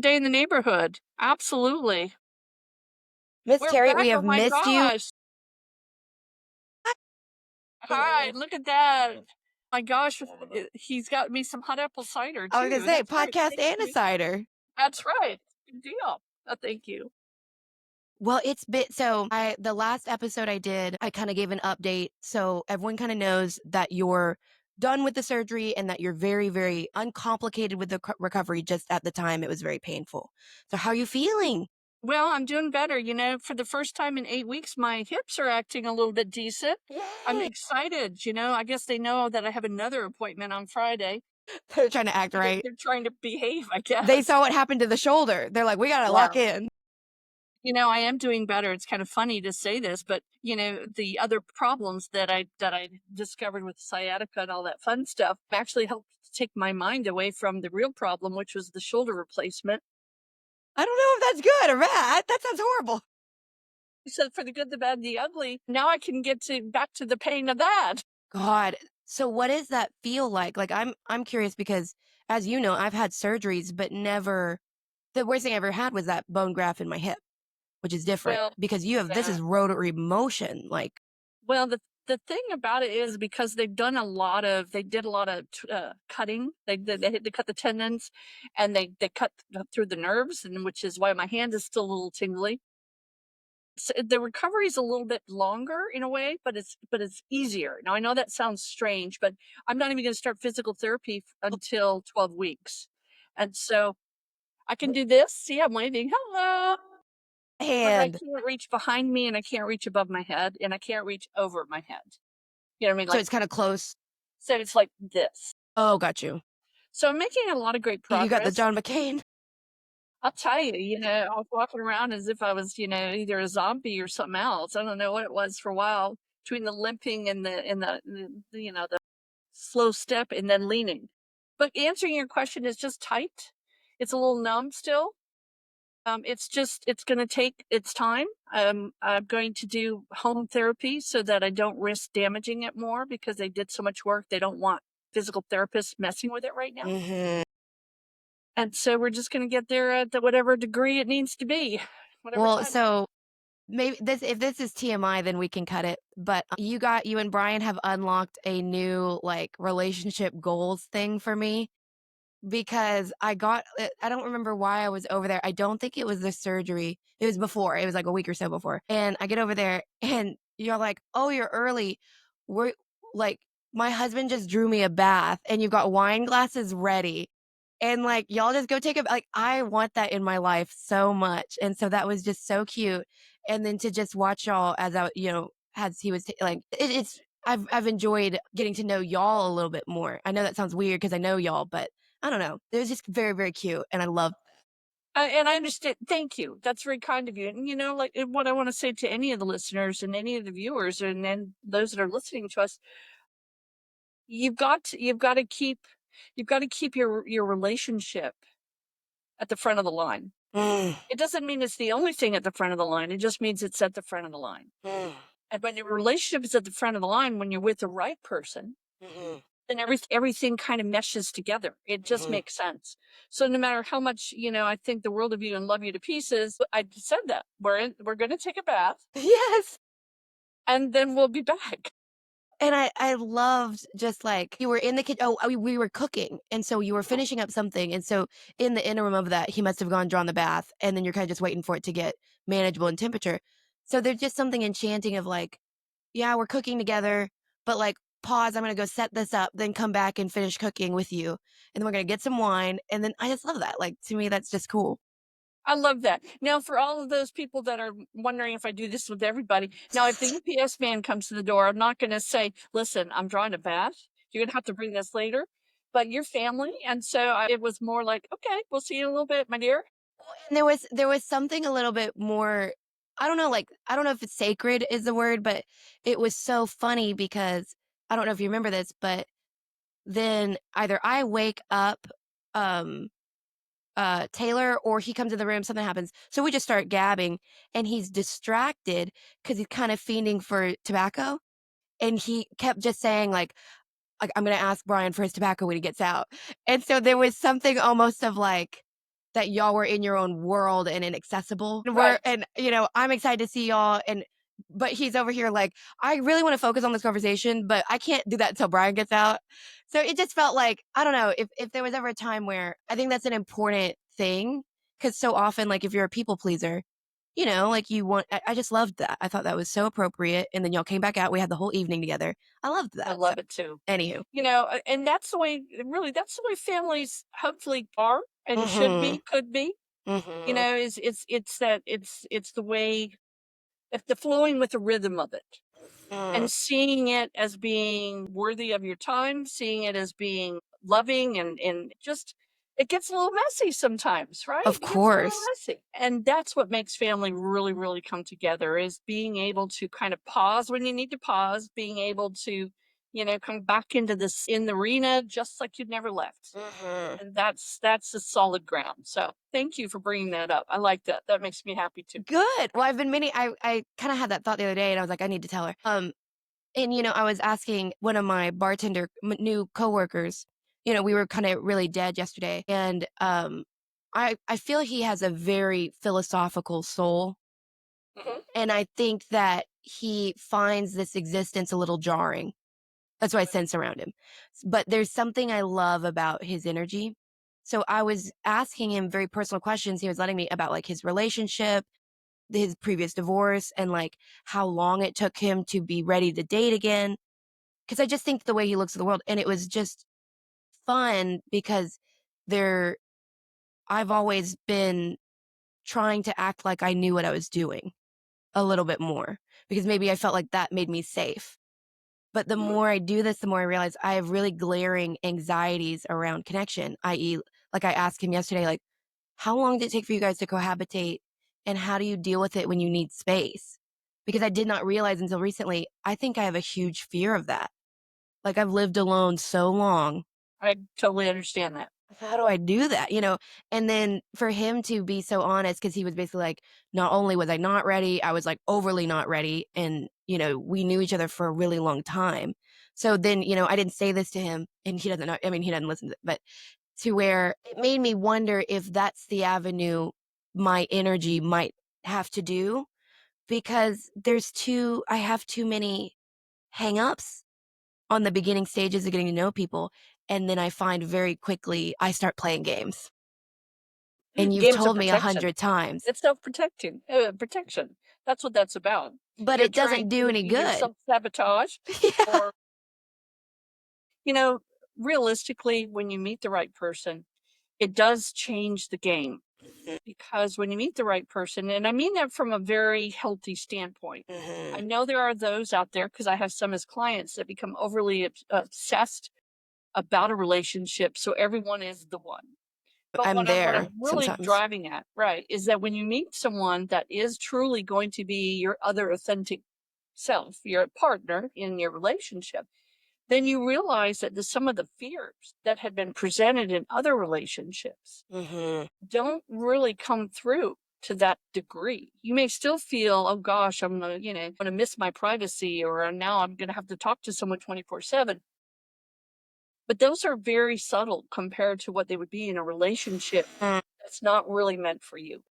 a day in the neighborhood. Absolutely. Miss We're Terri, we back. have Oh my missed you. gosh. Hi, look at that. My gosh, he's got me some hot apple cider I was gonna too. say That's right. podcast Thank and a you. cider. That's right. Good deal. Thank you. Well, it's been so I the last episode I did, I kind of gave an update so everyone kind of knows that you're done with the surgery and that you're very, very uncomplicated with the recovery. Just at the time, it was very painful. So, how are you feeling? Well, I'm doing better. For the first time in 8 weeks, my hips are acting a little bit decent. I'm Yay! excited. I guess they know that I have another appointment on Friday. They're trying to act right. They're trying to behave, I They guess. saw what happened to the shoulder. They're like, we gotta Yeah. lock in. I am doing better. It's kind of funny to say this, but the other problems that I discovered with sciatica and all that fun stuff actually helped take my mind away from the real problem, which was the shoulder replacement. I don't know if that's good or bad. That sounds horrible. So for the good, the bad, and the ugly, now I can get to back to the pain of that. God. So what does that feel like? Like I'm curious because as you know, I've had surgeries, but never the worst thing I ever had was that bone graft in my hip, which is different Well, because you have this yeah. is rotary motion. Like, Well, the thing about it is because they did a lot of cutting. They had to cut the tendons, and they cut through the nerves, and which is why my hand is still a little tingly. So the recovery is a little bit longer in a way, but it's easier. Now I know that sounds strange, but I'm not even going to start physical therapy until 12 weeks, and so I can do this. See, I'm waving. Hello. But I and can't reach behind me, and I can't reach above my head, and I can't reach over my head. You know what I mean? so Like, it's kind of close. so it's like this. Oh, got you. So I'm making a lot of great You got the progress. John McCain. I'll tell you, I was walking around as if I was, either a zombie or something else. I don't know what it was for a while between the limping and the slow step and then leaning. But answering your question is just tight. It's a little numb still. It's going to take its time. I'm going to do home therapy so that I don't risk damaging it more because they did so much work. They don't want physical therapists messing with it right now. Hmm. And so we're just going to get there at whatever degree it needs to be, whatever Well, time. so maybe this if this is TMI, then we can cut it. But you and Brian have unlocked a new like relationship goals thing for me because I don't remember why I was over there. I don't think it was the surgery. It was before. It was like a week or so before. And I get over there and you're like, "Oh, you're early." We're like my husband just drew me a bath and you've got wine glasses ready. And like y'all just go take a like I want that in my life so much. And so that was just so cute. And then to just watch y'all as as he was it's I've enjoyed getting to know y'all a little bit more. I know that sounds weird because I know y'all, but I don't know. It was just very, very cute, and I love. And I understand. Thank you. That's very kind of you. And what I want to say to any of the listeners and any of the viewers, and then those that are listening to us, you've got to keep your relationship at the front of the line. Mm, It doesn't mean it's the only thing at the front of the line. It just means it's at the front of the line. mm, And when your relationship is at the front of the line, when you're with the right person, mhm, then everything kind of meshes together. It just mhm. makes sense. So no matter how much, I think the world of you and love you to pieces, I said that we're going to take a bath Yes. and then we'll be back. And I loved just like you were in the kitchen. Oh, we were cooking, and so you were finishing up something, and so in the interim of that, he must have gone drawn the bath, and then you're kind of just waiting for it to get manageable in temperature. So there's just something enchanting of like, yeah, we're cooking together, but like pause. I'm gonna go set this up, then come back and finish cooking with you, and then we're gonna get some wine, and then I just love that. Like to me, that's just cool. I love that. Now, for all of those people that are wondering if I do this with everybody, now if the UPS man comes to the door, I'm not going to say, "Listen, I'm drawing a bath. You're going to have to bring this later." But your family, and so it was more like, "Okay, we'll see you in a little bit, my dear." And there was something a little bit more I don't know, like, I don't know if it's sacred is the word, but it was so funny because I don't know if you remember this, but then either I wake up, um, Taylor or he comes in the room, something happens. So we just start gabbing and he's distracted because he's kind of fiending for tobacco. And he kept just saying like, I'm gonna ask Brian for his tobacco when he gets out. And so there was something almost of like that y'all were in your own world and inaccessible. Right. And I'm excited to see y'all. But he's over here like, I really want to focus on this conversation, but I can't do that until Brian gets out. So it just felt like, I don't know if there was ever a time where I think that's an important thing. Cause so often, like if you're a people pleaser, like I just loved that. I thought that was so appropriate. And then y'all came back out. We had the whole evening together. I loved I that. So, love it too. anywho. And that's the way, really, that's the way families hopefully are and should Mm be, could be. hmm. Mm hmm. It's the way, if the flowing with the rhythm of it. Mm. And seeing it as being worthy of your time, seeing it as being loving and just it gets a little messy sometimes, right? Of It gets a little course. messy. And that's what makes family really, really come together is being able to kind of pause when you need to pause, being able to, come back into this in the arena just like you'd never left. Mhm. And that's a solid ground. So thank you for bringing that up. I like that. That makes me happy too. Good. Well, I've been meaning I kinda had that thought the other day, and I was like, "I need to tell her." And, I was asking one of my bartender new coworkers, we were kinda really dead yesterday, and, I feel he has a very philosophical soul, Mhm. and I think that he finds this existence a little jarring. That's what I sense around him. But there's something I love about his energy. So I was asking him very personal questions. He was letting me about, like, his relationship, his previous divorce, and, like, how long it took him to be ready to date again. Because I just think the way he looks at the world, and it was just fun because there I've always been trying to act like I knew what I was doing a little bit more because maybe I felt like that made me safe. But the Mhm. more I do this, the more I realize I have really glaring anxieties around connection, i.e., like I asked him yesterday, like, how long did it take for you guys to cohabitate? And how do you deal with it when you need space? Because I did not realize until recently, I think I have a huge fear of that. Like I've lived alone so long. I totally understand that. How do I do that? And then for him to be so honest, because he was basically like, not only was I not ready, I was like overly not ready. And, we knew each other for a really long time. So then, I didn't say this to him and he doesn't know. I mean, he doesn't listen to it, but to where it made me wonder if that's the avenue my energy might have to do because I have too many hangups on the beginning stages of getting to know people. And then I find very quickly I start playing games. And you've Games of told me protection. 100 times, It's self-protecting, protection. That's what that's about. but You're it trying doesn't do to any either good. self-sabotage Yeah. or, you know, realistically, when you meet the right person, it does change the game. Because when you meet the right person, and I mean that from a very healthy standpoint, I Mhm. know there are those out there because I have some as clients that become overly obsessed about a relationship. So everyone is the one. But I'm what there I'm really sometimes. driving at, right, is that when you meet someone that is truly going to be your other authentic self, your partner in your relationship, then you realize that some of the fears that had been presented in other relationships Mhm. don't really come through to that degree. You may still feel, oh gosh, I'm gonna, gonna miss my privacy, or now I'm gonna have to talk to someone 24/7. But those are very subtle compared to what they would be in a relationship Mm. that's not really meant for you.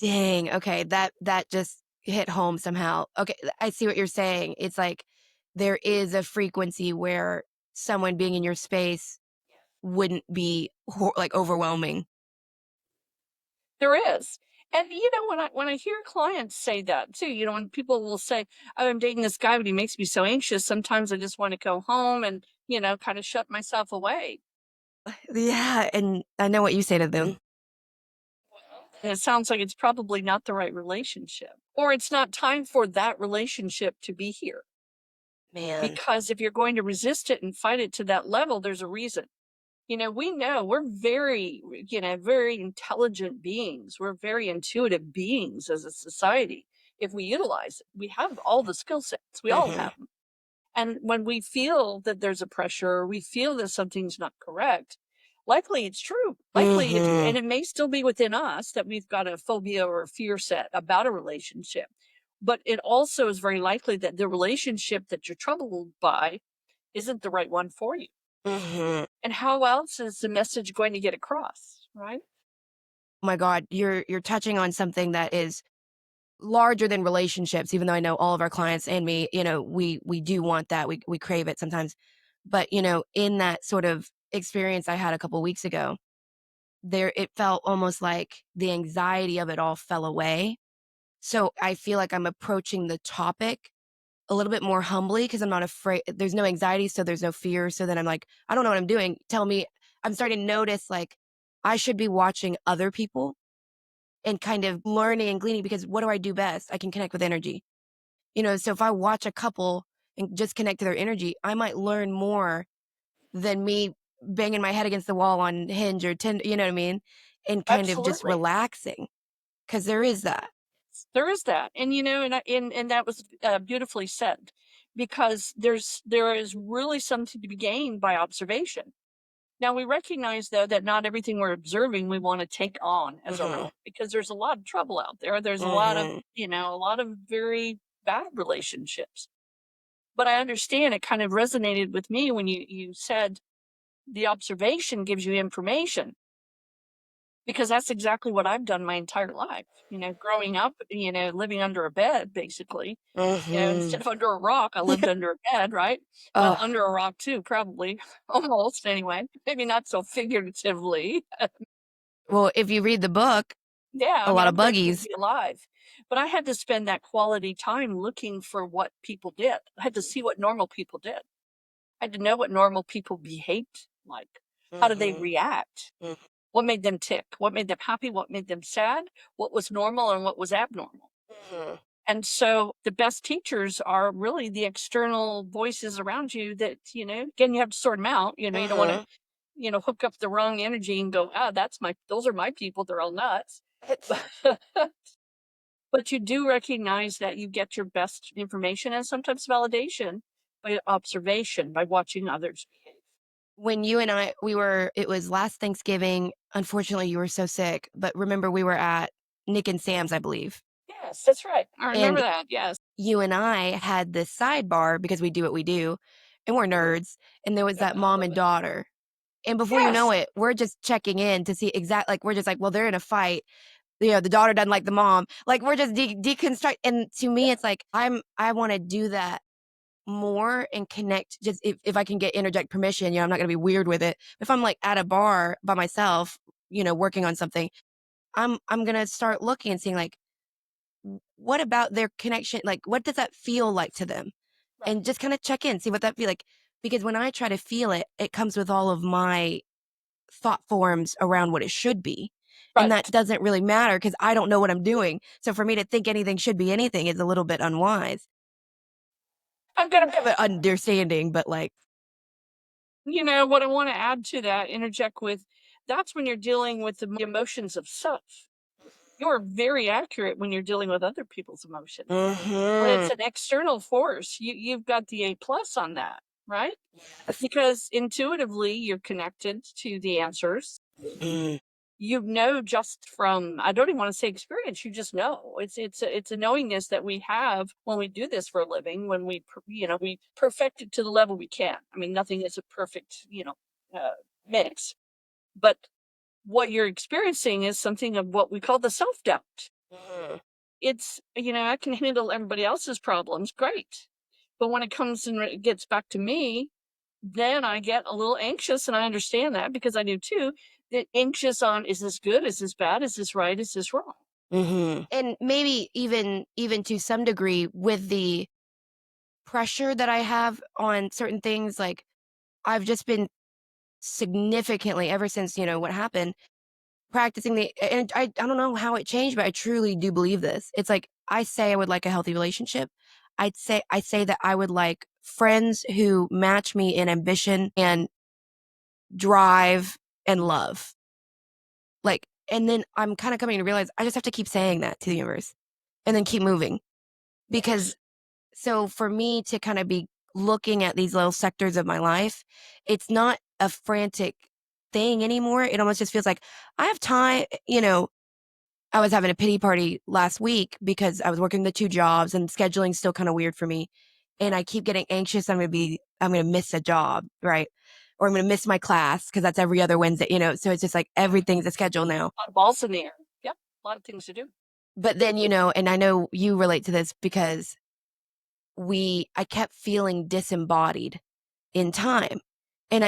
Dang, okay, that just hit home somehow. Okay, I see what you're saying. It's like there is a frequency where someone being in your space wouldn't be like overwhelming. There is. And when I hear clients say that too, when people will say, "Oh, I'm dating this guy, but he makes me so anxious. Sometimes I just want to go home and, kind of shut myself away." Yeah, and I know what you say to them. And it sounds like it's probably not the right relationship. Or it's not time for that relationship to be here. Man. Because if you're going to resist it and fight it to that level, there's a reason. We know we're very, very intelligent beings. We're very intuitive beings as a society. If we utilize it, we have all the skill sets. We all Mhm. have them. And when we feel that there's a pressure, or we feel that something's not correct, likely it's true. Likely it's, Mhm. and it may still be within us that we've got a phobia or a fear set about a relationship. But it also is very likely that the relationship that you're troubled by isn't the right one for you. Mhm. And how else is the message going to get across, right? Oh my God, you're touching on something that is larger than relationships, even though I know all of our clients and me, we do want that. We crave it sometimes. But, in that sort of experience I had a couple weeks ago, there it felt almost like the anxiety of it all fell away. So I feel like I'm approaching the topic a little bit more humbly because I'm not afraid. There's no anxiety, so there's no fear. So then I'm like, I don't know what I'm doing. Tell me. I'm starting to notice like I should be watching other people and kind of learning and gleaning because what do I do best? I can connect with energy. So if I watch a couple and just connect to their energy, I might learn more than me banging my head against the wall on Hinge or Tinder, you know what I mean? And kind of just Absolutely. relaxing because there is that. There is that. And, and that was beautifully said, because there is really something to be gained by observation. Now, we recognize, though, that not everything we're observing we want to take on as our Mhm. own, because there's a lot of trouble out there. There's a lot of, Mhm. a lot of very bad relationships. But I understand it kind of resonated with me when you said the observation gives you information, because that's exactly what I've done my entire life. Growing up, living under a bed, basically. Instead Mhm. of under a rock, I lived under a bed, right? Well, Oh, under a rock too, probably. Almost, anyway. Maybe not so figuratively. well, if you read the book, Yeah, a I mean, lot of I'm grateful to buggies. be alive. But I had to spend that quality time looking for what people did. I had to see what normal people did. I had to know what normal people behaved like. How did they Mhm. react? What made them tick? What made them happy? What made them sad? What was normal and what was abnormal? Mhm. And so the best teachers are really the external voices around you that, again, you have to sort them out. You don't want to, Mhm. hook up the wrong energy and go, those are my people. They're all nuts. It's But you do recognize that you get your best information and sometimes validation by observation, by watching others behave. when you and it was last Thanksgiving. Unfortunately, you were so sick, but remember we were at Nick and Sam's, I believe. Yes, that's right. I remember And that. Yes. you and I had this sidebar because we do what we do and we're nerds. And there was Yeah, that I mom love and it. daughter. And before you know Yes. it, we're just checking in to see like, we're just like, well, they're in a fight. The daughter doesn't like the mom. Like, we're just deconstruct. And to me, it's like, I want to do that more and connect just if I can get interject permission, I'm not going to be weird with it. If I'm like at a bar by myself, working on something, I'm going to start looking and seeing like, what about their connection? Like, what does that feel like to them? Right. And just kind of check in, see what that feel like. Because when I try to feel it, it comes with all of my thought forms around what it should be. And that Right. doesn't really matter because I don't know what I'm doing. So for me to think anything should be anything is a little bit unwise. I'm going I have to, an understanding, but like, what I want to add to that, interject with, that's when you're dealing with the emotions of self. You're very accurate when you're dealing with other people's emotions. When it's mm-hmm. an external force, you've got the A+ on that, right? Yes. Because intuitively you're connected to the answers. Mm-hmm. Just from, I don't even want to say experience, you just know. It's a knowingness that we have when we do this for a living, when we perfect it to the level we can. I mean, nothing is a perfect, uh, mix. But what you're experiencing is something of what we call the self-doubt. Mm-hmm. It's, I can handle everybody else's problems, great. But when it comes and it gets back to me, then I get a little anxious, and I understand that because I do too. That anxious on, is this good? Is this bad? Is this right? Is this wrong? Mm-hmm. And maybe even to some degree with the pressure that I have on certain things, like I've just been significantly ever since what happened practicing and I don't know how it changed, but I truly do believe this. It's like I say I would like a healthy relationship. I say that I would like friends who match me in ambition and drive and love. Like, and then I'm kind of coming to realize I just have to keep saying that to the universe and then keep moving. Because Yes. so for me to kind of be looking at these little sectors of my life, it's not a frantic thing anymore. It almost just feels like I have time, I was having a pity party last week because I was working the two jobs and scheduling's still kind of weird for me. And Right. I keep getting anxious. I'm going to miss a job. Right. or I'm going to miss my class because that's every other Wednesday, you know? So it's just like everything's a schedule now. A lot of balls in the air. Yep. A lot of things to do. But then, you know, and I know you relate to this because I kept feeling disembodied in time. And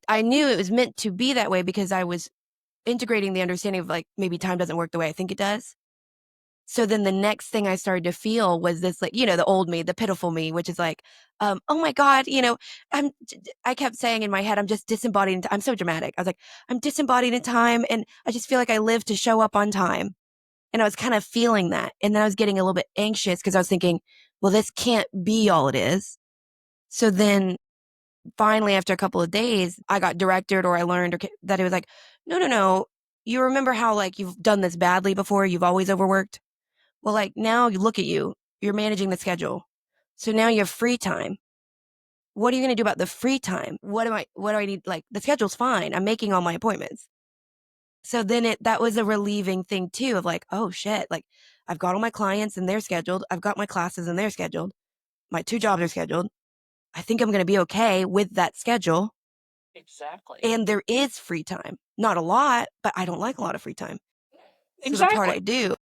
I knew it was meant to be that way because I was integrating the understanding of like maybe time doesn't work the way I think it does. So then the next thing I started to feel was this, like, you know, the old me, the pitiful me, which is like, oh my God, you know, I kept saying in my head, I'm just disembodied. I'm so dramatic. I was like, I'm disembodied in time. And I just feel like I live to show up on time. And I was kind of feeling that. And then I was getting a little bit anxious because I was thinking, well, this can't be all it is. So then finally, after a couple of days, I got directed or I learned that it was like, no, no, no. You remember how like you've done this badly before? You've always overworked. Well, like now you look at you, you're managing the schedule. So now you have free time. What are you going to do about the free time? What do I need? Like the schedule's fine. I'm making all my appointments. So then that was a relieving thing too of like, oh shit, like I've got all my clients and they're scheduled. I've got my classes and they're scheduled. My 2 jobs are scheduled. I think I'm going to be okay with that schedule. Exactly. And there is free time. Not a lot, but I don't like a lot of free time. So the part I Exactly. do,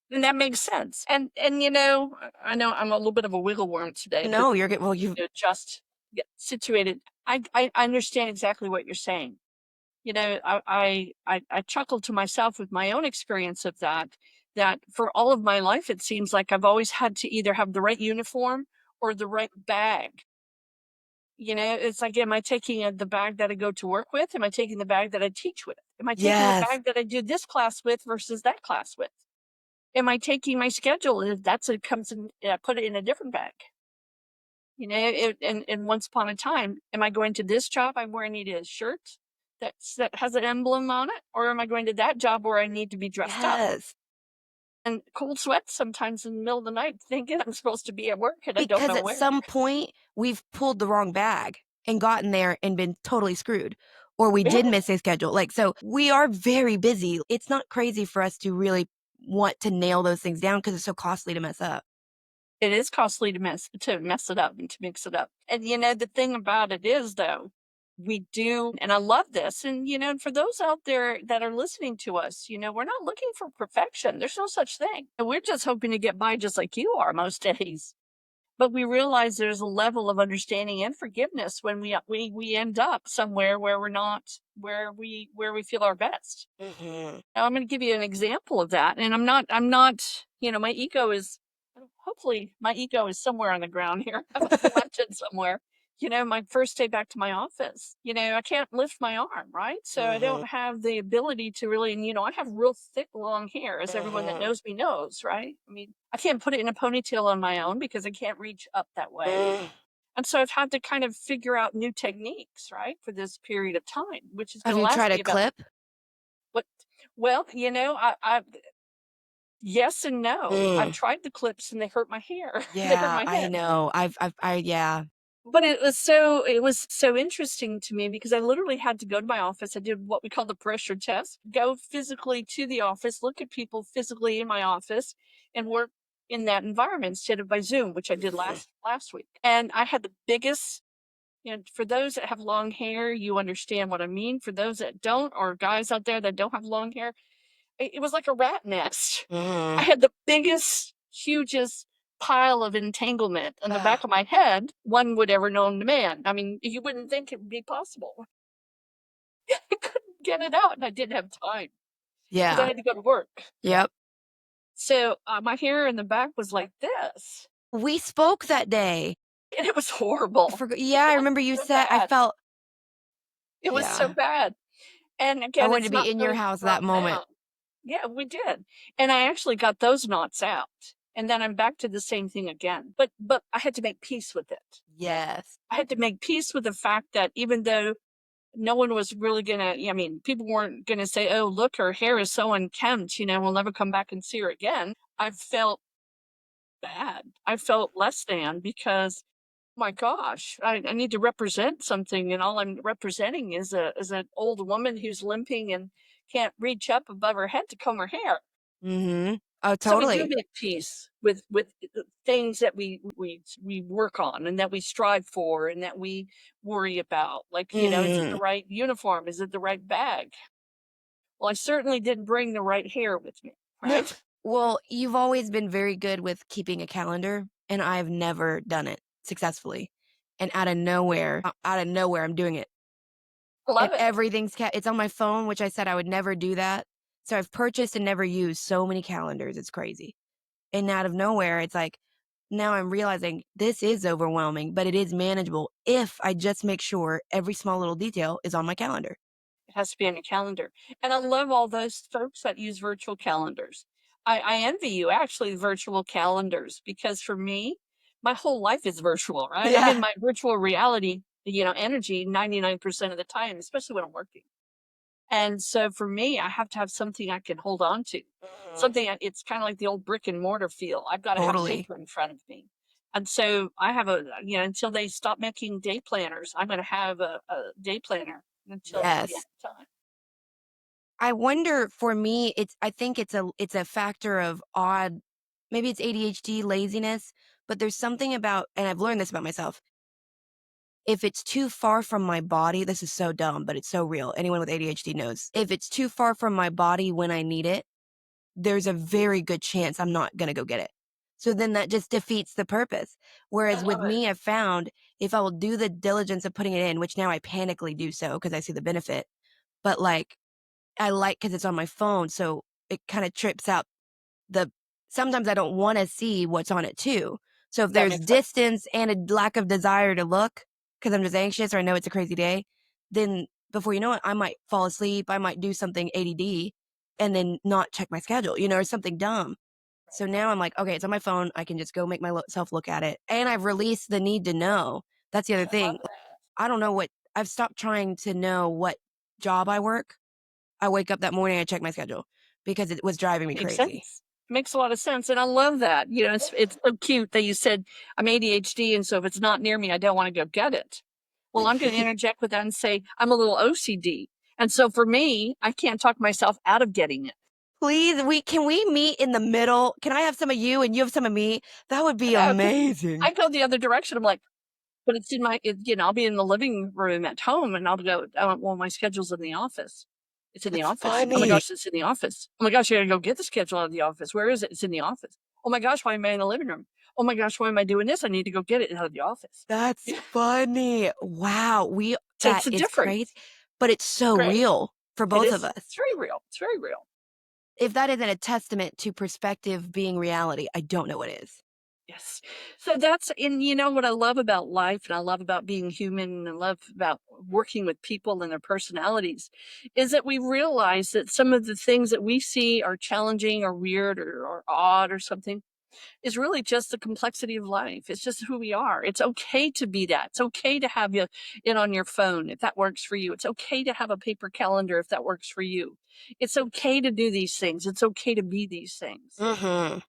And that makes sense. And you know, I know I'm a little bit of a wiggle worm today, but no, you're good. Well, you, to just get situated. I understand exactly what you're saying. You know, I chuckle to myself with my own experience of that, that for all of my life, it seems like I've always had to either have the right uniform or the right bag. You know, it's like, am I taking the bag that I go to work with? Am I taking the bag that I teach with? Am I taking the yes, bag that I do this class with versus that class with? Am I taking my schedule? If that's it comes in, put it in a different bag. You know, and once upon a time, am I going to this job? I'm wearing a shirt that has an emblem on it, or am I going to that job where I need to be dressed up? yes. And cold sweats sometimes in the middle of the night, thinking I'm supposed to be at work and I don't Because know at where. some point we've pulled the wrong bag and gotten there and been totally screwed. Or we did miss a schedule. Like, so we are very busy. It's not crazy for us to really want to nail those things down because it's so costly to mess up. It is costly to mess it up and to mix it up. And you know, the thing about it is though, we do, and I love this. And you know, for those out there that are listening to us, you know, we're not looking for perfection. There's no such thing. We're just hoping to get by just like you are most days. But we realize there's a level of understanding and forgiveness when we end up somewhere where we're not where we feel our best. Mm-hmm. Now, I'm going to give you an example of that. And I'm not, you know, my ego is, hopefully my ego is somewhere on the ground here. I left it somewhere. You know, my first day back to my office, you know, I can't lift my arm, right? So I Mm-hmm. don't have the ability to really, and, you know, I have real thick, long hair, as everyone that Mm-hmm. knows me knows, right? I mean, I can't put it in a ponytail on my own because I can't reach up that way. Mm. And so I've had to kind of figure out new techniques, right, for this period of time, which is going Have to you last tried a me about clip? what? Well, you know, I yes and no. I've Mm. tried the clips and they hurt my hair. They hurt Yeah, my I head. know. Yeah. But it was so interesting to me because I literally had to go to my office. I did what we call the pressure test, go physically to the office, look at people physically in my office and work in that environment instead of by Zoom, which I did Mm-hmm. last week. And I had the biggest, you know, for those that have long hair, you understand what I mean. For those that don't, or guys out there that don't have long hair, it was like a rat nest. I Mm-hmm. had the biggest, hugest pile of entanglement on the back of my head one would ever known to man. I mean, you wouldn't think it would be possible. I couldn't get it out, and I didn't have time because I Yeah. had to go to work. Yep. So my hair in the back was like this, We spoke that day. and it was horrible. Yeah, I It was remember you so said, I bad. felt, It was so yeah. bad. And I again, wanted it's to be not in your really house that dropped moment. now. Yeah, we did. And I actually got those knots out. And then I'm back to the same thing again. But I had to make peace with it. Yes. I had to make peace with the fact that even though no one was really gonna, I mean, people weren't gonna say, "Oh, look, her hair is so unkempt, you know, we'll never come back and see her again." I felt bad. I felt less than because my gosh, I need to represent something, and all I'm representing is an old woman who's limping and can't reach up above her head to comb her hair. Mm-hmm. Oh, So we do totally. make peace with things that we work on and that we strive for and that we worry about. Like, is it the Mhm. right uniform? Is it the right bag? Well, I certainly didn't bring the right hair with me, right? Well, you've always been very good with keeping a calendar, and I've never done it successfully. And out of nowhere, I'm doing it. And Love it. it's on my phone, which I said I would never do that. So I've purchased and never used so many calendars. It's crazy. And out of nowhere, it's like, now I'm realizing this is overwhelming, but it is manageable if I just make sure every small little detail is on my calendar. It has to be on your calendar. And I love all those folks that use virtual calendars. I envy you actually virtual calendars because for me, my whole life is virtual, right? I'm in Yeah. my virtual reality, energy 99% of the time, especially when I'm working. And so for me, I have to have something I can hold on to. Mhm. Something it's kind of like the old brick and mortar feel. I've got to have Totally. paper in front of me. And so I have until they stop making day planners, I'm going to have a day planner until the end Yes. of time. I wonder for me, I think it's a factor of odd, maybe it's ADHD, laziness, but there's something about, and I've learned this about myself. If it's too far from my body, this is so dumb, but it's so real. Anyone with ADHD knows. If it's too far from my body when I need it, there's a very good chance I'm not going to go get it. So then that just defeats the purpose. I Whereas with love it. me, I've found if I will do the diligence of putting it in, which now I panically do so because I see the benefit, but like I like because it's on my phone, so it kind of trips out the sometimes I don't wanna see what's on it too. So if That there's makes sense. distance and a lack of desire to look because 'cause I'm just anxious or I know it's a crazy day, then before you know it, I might fall asleep, I might do something ADD and then not check my schedule, or something dumb. So now I'm like, "Okay, it's on my phone, I can just go make my self look at it," and I've released the need to know. That's the other I love thing. that. I don't know what I've stopped trying to know what job I work. I wake up that morning, I check my schedule because it was driving me Makes crazy. sense. Makes a lot of sense. And I love that. It's so cute that you said I'm ADHD. And so if it's not near me, I don't want to go get it. Well, I'm going to interject with that and say I'm a little OCD. And so for me, I can't talk myself out of getting it. Please, can we meet in the middle? Can I have some of you and you have some of me? That would be I know, 'cause amazing. I go the other direction. I'm like, but it's in I'll be in the living room at home and I'll go, oh, well, my schedule's in the office. It's in the That's office. Oh my funny. gosh, it's in the office. Oh my gosh, you gotta go get the schedule out of the office. Where is it? It's in the office. Oh my gosh, why am I in the living room? Oh my gosh, why am I doing this? I need to go get it out of the office. That's Yeah. funny. Wow, So that it's a is difference. crazy, but it's so Great. real for It both of is. us. It's very real. It's very real. If that isn't a testament to perspective being reality, I don't know what is. Yes. So that's and you know what I love about life and I love about being human and I love about working with people and their personalities is that we realize that some of the things that we see are challenging or weird or odd or something is really just the complexity of life. It's just who we are. It's okay to be that. It's okay to have it on your phone if that works for you. It's okay to have a paper calendar if that works for you. It's okay to do these things. It's okay to be these things. Mhm.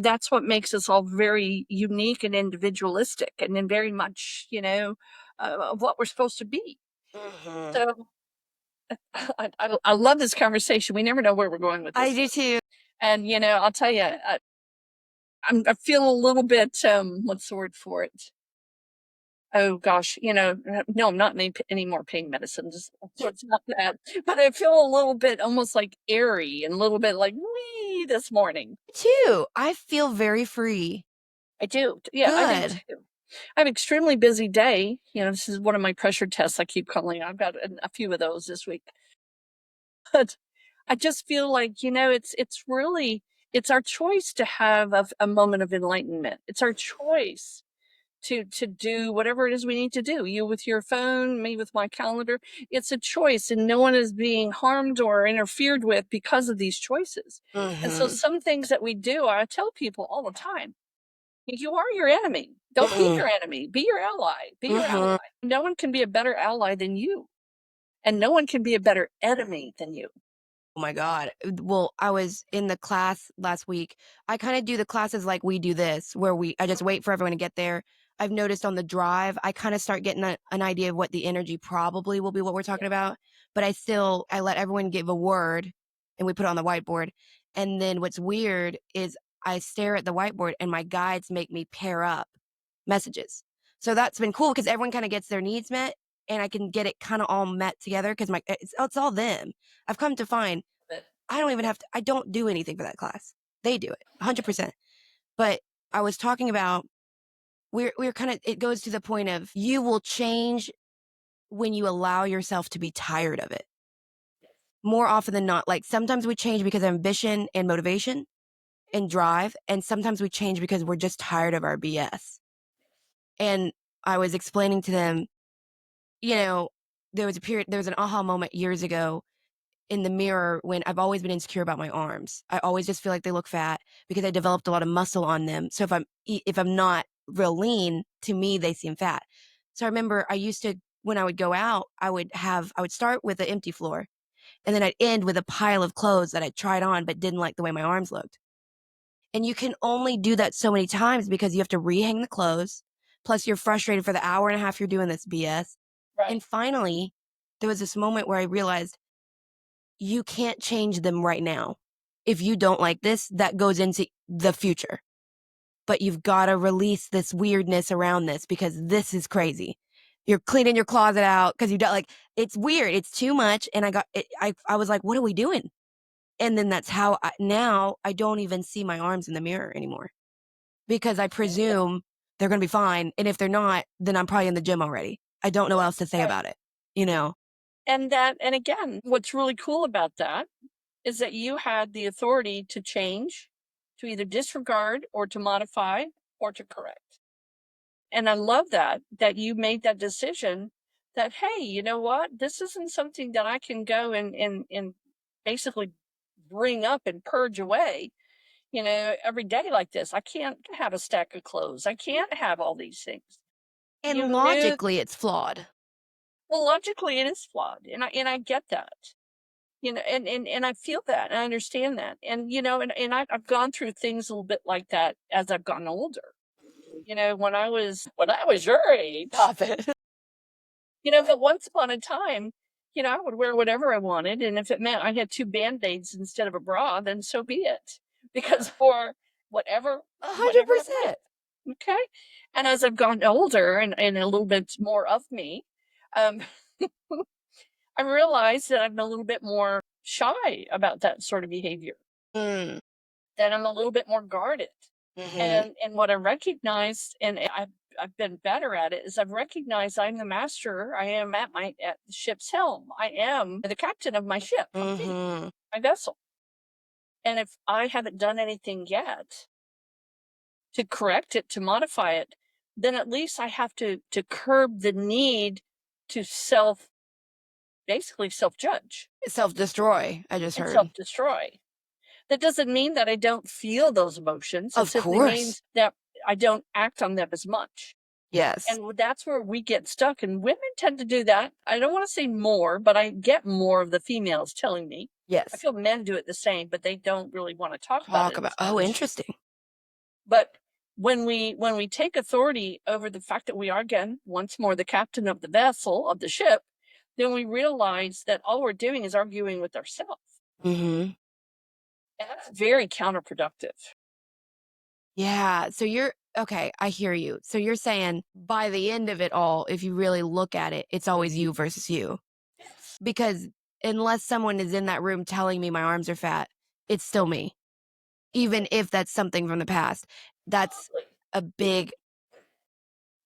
That's what makes us all very unique and individualistic and then very much, of what we're supposed to be. Mhm. So I love this conversation. We never know where we're going with I this do thing. too. And, I'll tell you, I feel a little bit, what's the word for it? Oh gosh, no, I'm not any more pain medicines. So it's not that, but I feel a little bit almost like airy and a little bit like wee this morning. Too. I feel very free. I do. Yeah, I do Good. too. I have an extremely busy day. This is one of my pressure tests I keep calling. I've got a few of those this week. But I just feel like, it's our choice to have a moment of enlightenment. It's our choice to do whatever it is we need to do. You with your phone, me with my calendar. It's a choice and no one is being harmed or interfered with because of these choices. And so Mhm. some things that we do, I tell people all the time, you are your enemy. Don't be Mhm. your enemy. Be your ally. Be your ally. Mhm. No one can be a better ally than you, and no one can be a better enemy than you. Oh my god. Well, I was in the class last week. I kinda do the classes like we do this, where I just wait for everyone to get there. I've noticed on the drive, I kinda start getting an idea of what the energy probably will be what we're talking about, but I let everyone give a word, and we put it on the whiteboard, And then what's weird is I stare at the whiteboard and my guides make me pair up messages. So that's been cool because everyone kind of gets their needs met and I can get it kind of all met together because it's all them. I've come to find that I don't even have to, I don't do anything for that class. They do it 100%. But I was talking about, we're kind of, it goes to the point of you will change when you allow yourself to be tired of it. More often than not, like sometimes we change because of ambition and motivation and drive, and sometimes we change because we're just tired of our BS. And I was explaining to them, you know, there was an aha moment years ago in the mirror when I've always been insecure about my arms. I always just feel like they look fat because I developed a lot of muscle on them. So if I'm not real lean, to me they seem fat. So I remember I used to, when I would go out, I would start with an empty floor and then I'd end with a pile of clothes that I tried on but didn't like the way my arms looked. And you can only do that so many times because you have to rehang the clothes. Plus, you're frustrated for the hour and a half you're doing this BS. Right. And finally, there was this moment where I realized you can't change them right now. If you don't like this, that goes into the future. But you've got to release this weirdness around this because this is crazy. You're cleaning your closet out because you don't like, it's weird. It's too much. And I was like, what are we doing? And then that's how now I don't even see my arms in the mirror anymore because I presume they're going to be fine. And if they're not, then I'm probably in the gym already. I don't know what else to say about it, you know? And again, what's really cool about that is that you had the authority to change, to either disregard or to modify or to correct. And I love that you made that decision that, hey, you know what? This isn't something that I can go and basically bring up and purge away, every day like this. I can't have a stack of clothes. I can't have all these things. And logically, it's flawed. Well, logically, it is flawed. And I get that. And I feel that, and I understand that. And, I've gone through things a little bit like that as I've gotten older. When I was your age, Stop it. but once upon a time, I would wear whatever I wanted. And if it meant I had 2 Band-Aids instead of a bra, then so be it. Because for whatever, 100%. Okay. And as I've gotten older and a little bit more of me, um, I realized that I'm a little bit more shy about that sort of behavior. Mm. That I'm a little bit more guarded. Mm-hmm. And what I recognized, and I've been better at it, is I've recognized I'm the master. I am at the ship's helm. I am the captain of my ship, Mm-hmm. my vessel. And if I haven't done anything yet to correct it, to modify it, then at least I have to curb the need to basically self-judge. Self-destroy, I just heard. Self-destroy. That doesn't mean that I don't feel those emotions. It simply means that I don't act on them as much. Yes. And that's where we get stuck. And women tend to do that. I don't want to say more, but I get more of the females telling me. Yes. I feel men do it the same, but they don't really want to talk about it. Oh, interesting. But when we take authority over the fact that we are, again, once more, the captain of the vessel, of the ship, then we realize that all we're doing is arguing with ourselves. Mm-hmm. And that's very counterproductive. Yeah. So okay, I hear you. So you're saying by the end of it all, if you really look at it, it's always you versus you. Because unless someone is in that room telling me my arms are fat, it's still me. Even if that's something from the past. That's a big.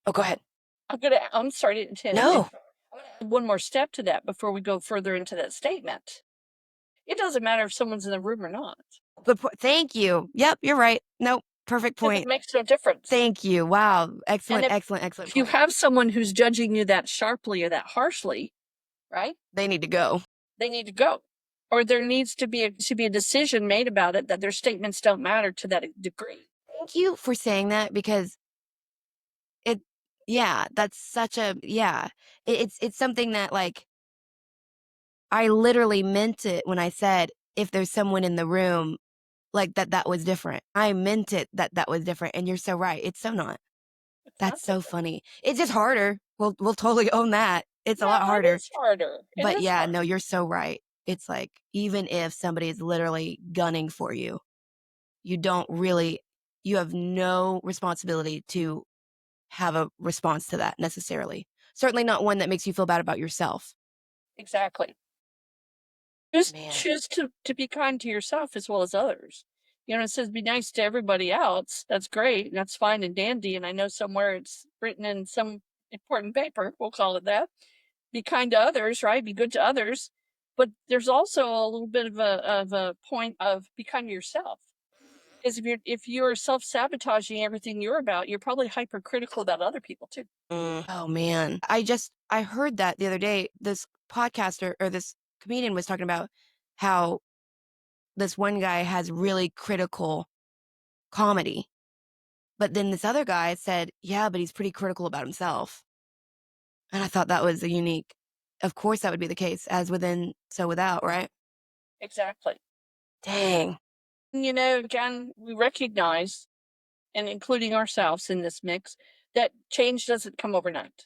Oh, go ahead. I'm sorry to No. add one more step to that before we go further into that statement. It doesn't matter if someone's in the room or not. Good point. Thank you. Yep, you're right. Nope. Perfect point. It makes no difference. Thank you. Wow. Excellent, excellent If point. you have someone who's judging you that sharply or that harshly, right? They need to go. They need to go. Or there needs to be a decision made about it that their statements don't matter to that degree. Thank you for saying that because that's such a, it's something that like, I literally meant it when I said, if there's someone in the room like that was different. I meant it that was different. And you're so right. It's so not. That's so funny. It's just harder. We'll totally own that. It's a lot harder. It is harder. But yeah, no, you're so right. It's like, even if somebody is literally gunning for you, you don't really, you have no responsibility to have a response to that necessarily. Certainly not one that makes you feel bad about yourself. Exactly. Just Man. choose to be kind to yourself as well as others. It says be nice to everybody else. That's great. And that's fine and dandy. And I know somewhere it's written in some important paper, we'll call it that. Be kind to others, right? Be good to others. But there's also a little bit of a point of be kind to yourself. Because if you're self-sabotaging everything you're about, you're probably hypercritical about other people too. Oh man. I heard that the other day. This podcaster or this comedian was talking about how this one guy has really critical comedy. But then this other guy said, yeah, but he's pretty critical about himself. And I thought that was a unique. Of course, that would be the case, as within, so without, right? Exactly. Dang. Again, we recognize, and including ourselves in this mix, that change doesn't come overnight.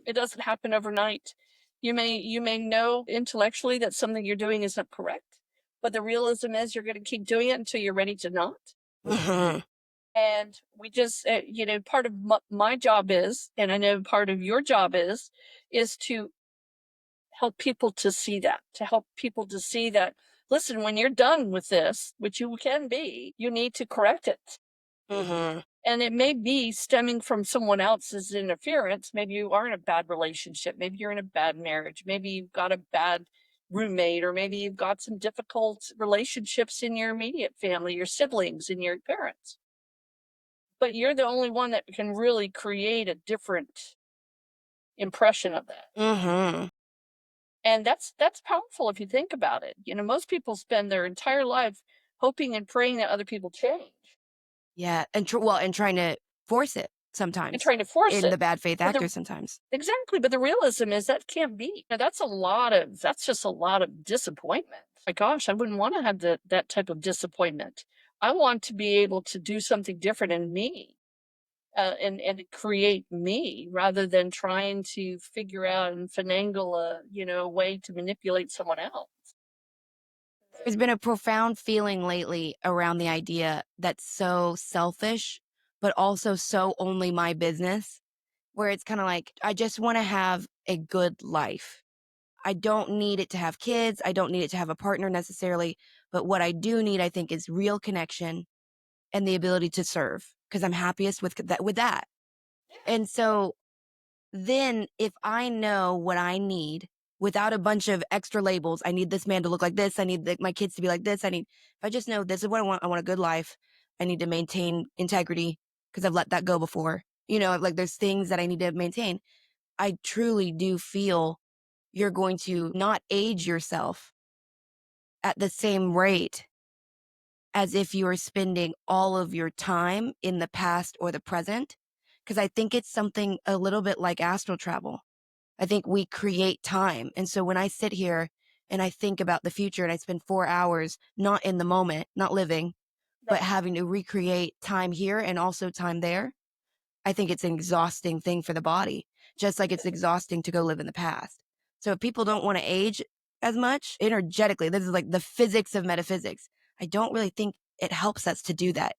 It doesn't happen overnight. You may know intellectually that something you're doing isn't correct, but the realism is you're going to keep doing it until you're ready to not. Mhm. And we just, part of my job is, and I know part of your job is to help people to see that, listen, when you're done with this, which you can be, you need to correct it. Mhm. And it may be stemming from someone else's interference. Maybe you are in a bad relationship. Maybe you're in a bad marriage. Maybe you've got a bad roommate, or maybe you've got some difficult relationships in your immediate family, your siblings and your parents. But you're the only one that can really create a different impression of that. Mhm. And that's powerful if you think about it. Most people spend their entire life hoping and praying that other people change Yeah, and and trying to force it and sometimes trying to force in the it. bad faith But the actors sometimes. Exactly, but the realism is that can't be. That's just a lot of disappointment. My gosh, I wouldn't want to have that type of disappointment. I want to be able to do something different in me, and create me, rather than trying to figure out and finagle a way to manipulate someone else. There's been a profound feeling lately around the idea that's so selfish, but also so only my business, where it's kind of like, I just want to have a good life. I don't need it to have kids. I don't need it to have a partner necessarily. But what I do need, I think, is real connection and the ability to serve because I'm happiest with that. And so then if I know what I need without a bunch of extra labels, I need this man to look like this. I need my kids to be like this. If I just know this is what I want a good life. I need to maintain integrity because I've let that go before. Like there's things that I need to maintain. I truly do feel you're going to not age yourself at the same rate as if you are spending all of your time in the past or the present. Because I think it's something a little bit like astral travel. I think we create time. And so when I sit here and I think about the future and I spend 4 hours not in the moment, not living, but Right. having to recreate time here and also time there, I think it's an exhausting thing for the body, just like it's exhausting to go live in the past. So if people don't want to age as much energetically, this is like the physics of metaphysics. I don't really think it helps us to do that.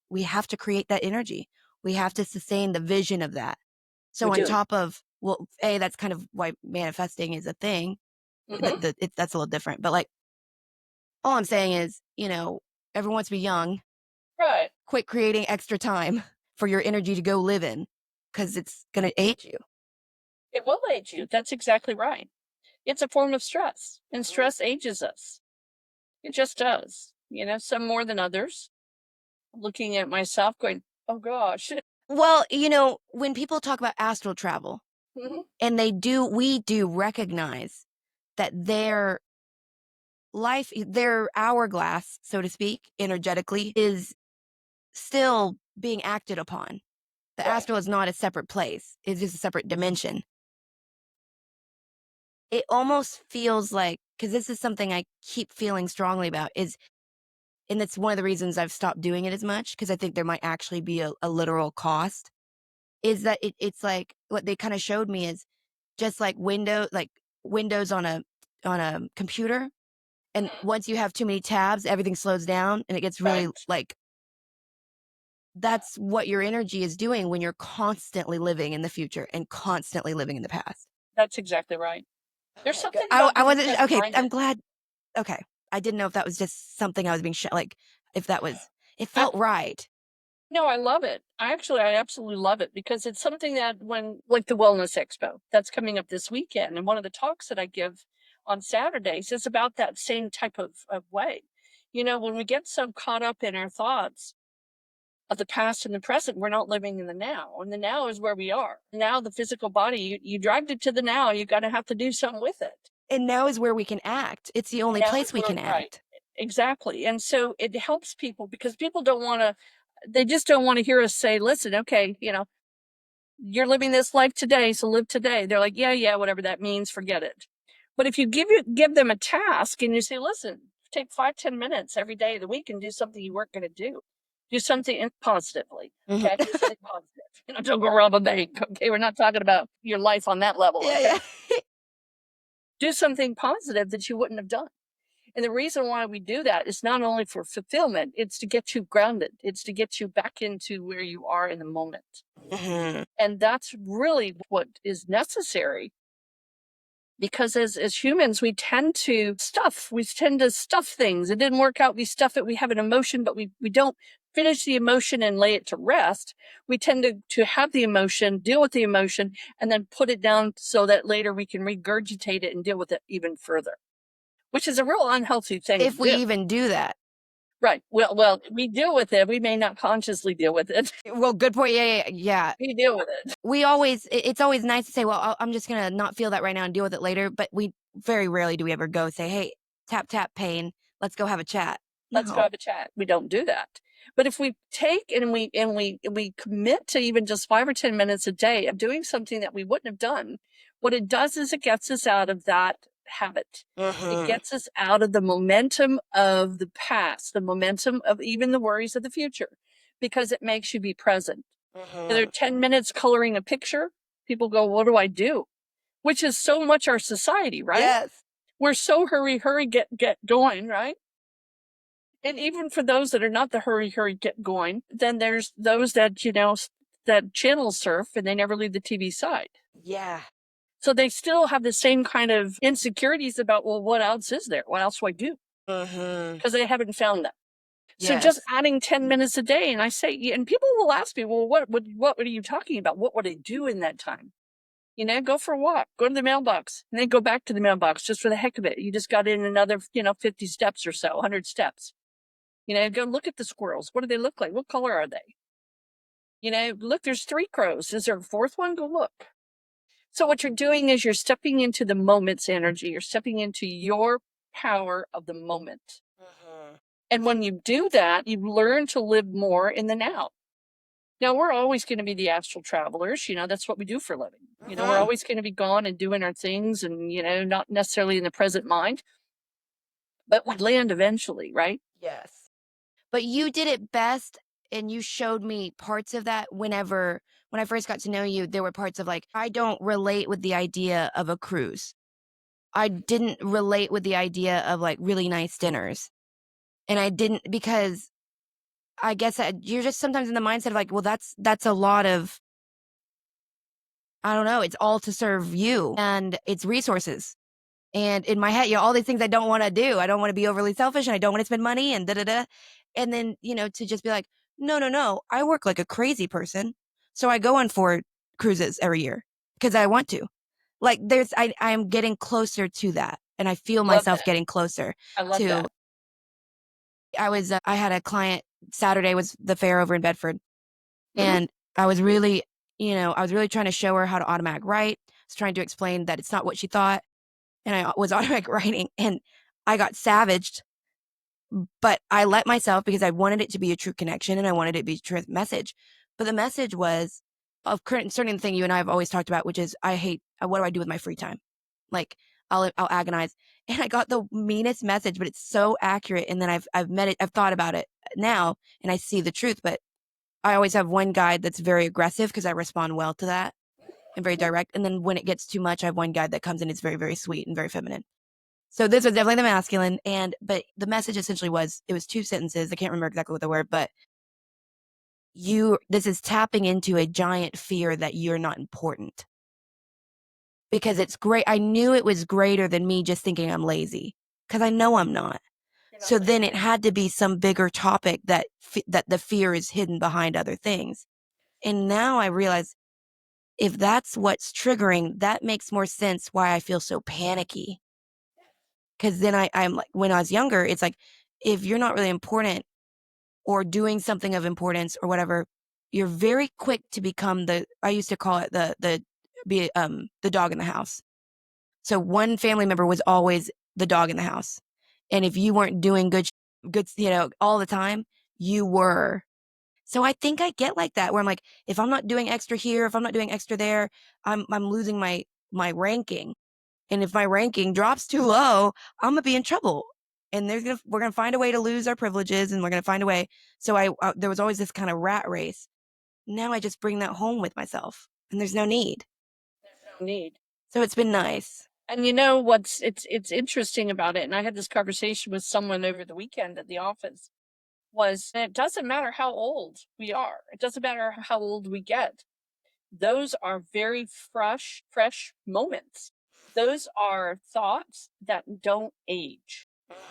We have to create that energy. We have to sustain the vision of that. We So on do. top of, well, that's kind of why manifesting is a thing. Hmm. That's a little different. But like, all I'm saying is, everyone wants to be young. Right. Quit creating extra time for your energy to go live in because it's going to age you. It will age you. That's exactly right. It's a form of stress, and stress ages us. It just does. Some more than others. Looking at myself going, "Oh gosh." Well, when people talk about astral travel, Mhm. and we do recognize that their life, their hourglass, so to speak, energetically, is still being acted upon. The Right. astral is not a separate place, it's just a separate dimension. It almost feels like, because this is something I keep feeling strongly about, and that's one of the reasons I've stopped doing it as much, because I think there might actually be a literal cost, is that it's like what they kind of showed me is just like windows on a a computer, and once you have too many tabs, everything slows down and it gets really Right. like, that's what your energy is doing when you're constantly living in the future and constantly living in the past. That's exactly right. There's Okay, good. something about I being wasn't okay. I'm present-minded. glad. Okay, I didn't know if that was just something I was being like, if that was, it I felt right. No, I love it. I absolutely love it because it's something that when like the Wellness Expo, that's coming up this weekend, and one of the talks that I give on Saturdays is about that same type of way. When we get so caught up in our thoughts of the past and the present, we're not living in the now. And the now is where we are. Now the physical body, you dragged it to the now, you gotta have to do something with it. And now is where we can act. It's the only Now place is we where can right. act. Exactly. And so it helps people because people don't wanna they just don't want to hear us say, listen, okay, you're living this life today, so live today. They're like, yeah, yeah, whatever that means, forget it. But if you give them a task and you say, listen, take 5-10 minutes every day of the week and do something you weren't going to do. Do something positively. Mhm. Okay. Do something positive. Don't go rob a bank. Okay. We're not talking about your life on that level. Yeah, Okay. yeah. Do something positive that you wouldn't have done. And the reason why we do that is not only for fulfillment, it's to get you grounded. It's to get you back into where you are in the moment. Mhm. And that's really what is necessary because as humans we tend to stuff things. It didn't work out, we stuff it, we have an emotion, but we don't finish the emotion and lay it to rest. We tend to have the emotion, deal with the emotion, and then put it down so that later we can regurgitate it and deal with it even further, which is a real unhealthy thing to If we do. even do that. Right. Well, we deal with it. We may not consciously deal with it. Well, good point. Yeah, yeah, yeah. We deal with it. We always, it's always nice to say, well, I'm just going to not feel that right now and deal with it later. But we very rarely do we ever go say, hey, tap, tap, pain. Let's go have a chat. Let's go No. have a chat. We don't do that. But if we take and we commit to even just 5 or 10 minutes a day of doing something that we wouldn't have done, what it does is it gets us out of that habit. It Mhm. gets us out of the momentum of the past, the momentum of even the worries of the future, because it makes you be present. They're Mhm. 10 minutes coloring a picture. People go, what do I do? Which is so much our society, right? Yes. We're so hurry, get going, right? And even for those that are not the hurry, get going, then there's those that, that channel surf and they never leave the TV side. Yeah. So they still have the same kind of insecurities about, well, what else is there? What else do I do? Mhm. Because they haven't found that. So just Yes. adding 10 minutes a day, and I say, and people will ask me, well, what are you talking about? What would I do in that time? Go for a walk, go to the mailbox, and then go back to the mailbox just for the heck of it. You just got in another, 50 steps or so, 100 steps. Go look at the squirrels. What do they look like? What color are they? Look, there's 3 crows. Is there a 4th one? Go look. So what you're doing is you're stepping into the moment's energy. You're stepping into your power of the moment. Mhm. And when you do that, you learn to live more in the now. Now, we're always going to be the astral travelers. That's what we do for a living. We're Mhm. always going to be gone and doing our things and, not necessarily in the present mind, but we land eventually, right? Yes. But you did it best, and you showed me parts of that when I first got to know you, there were parts of like, I don't relate with the idea of a cruise. I didn't relate with the idea of like really nice dinners. And I didn't because I guess you're just sometimes in the mindset of like, well, that's a lot of, I don't know, it's all to serve you and it's resources. And in my head, all these things I don't want to do. I don't want to be overly selfish and I don't want to spend money and da da da. And then, to just be like, no, no, no, I work like a crazy person. So I go on 4 cruises every year because I want to. Like I'm getting closer to that. And I feel Love myself that. getting closer I love to, that. I had a client, Saturday was the fair over in Bedford. Mhm. And I was really, I was really trying to show her how to automatic write. I was trying to explain that it's not what she thought. And I was automatic writing and I got savaged, but I let myself because I wanted it to be a true connection and I wanted it to be a true message. But the message was of concerning the thing you and I have always talked about, which is I hate, what do I do with my free time? Like I'll agonize. And I got the meanest message, but it's so accurate. And then I've met it, I've thought about it now and I see the truth, but I always have one guide that's very aggressive because I respond well to that and very direct. And then when it gets too much, I have one guide that comes in, it's very, very sweet and very feminine. So this was definitely the masculine, but the message essentially was, it was 2 sentences. I can't remember exactly what they were, but this is tapping into a giant fear that you're not important. Because it's great. I knew it was greater than me just thinking I'm lazy, because I know I'm not. So then it had to be some bigger topic that the fear is hidden behind other things. And now I realize, if that's what's triggering, that makes more sense why I feel so panicky. Because then I'm like, when I was younger, it's like, if you're not really important or doing something of importance or whatever, you're very quick to become I used to call it the dog in the house. So one family member was always the dog in the house. And if you weren't doing good, all the time, you were. So I think I get like that, where I'm like, if I'm not doing extra here, if I'm not doing extra there, I'm losing my ranking. And if my ranking drops too low, I'm gonna be in trouble. And we're gonna find a way to lose our privileges, and we're gonna find a way. So there was always this kind of rat race. Now I just bring that home with myself, and there's no need. No need. So it's been nice. And you know what's it's interesting about it, and I had this conversation with someone over the weekend at the office, was it doesn't matter how old we are. It doesn't matter how old we get. Those are very fresh moments. Those are thoughts that don't age.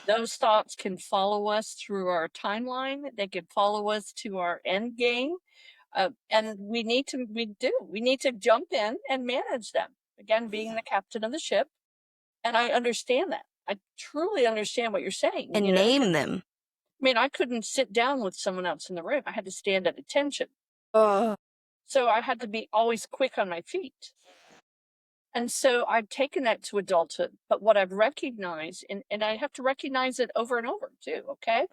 Those thoughts can follow us through our timeline. They can follow us to our end game. And we need to jump in and manage them. Again, being the captain of the ship. And I understand that. I truly understand what you're saying. And name them. I mean, I couldn't sit down with someone else in the room. I had to stand at attention. Oh, So I had to be always quick on my feet. And so I've taken that to adulthood. But what I've recognized, and I have to recognize it over and over too, okay?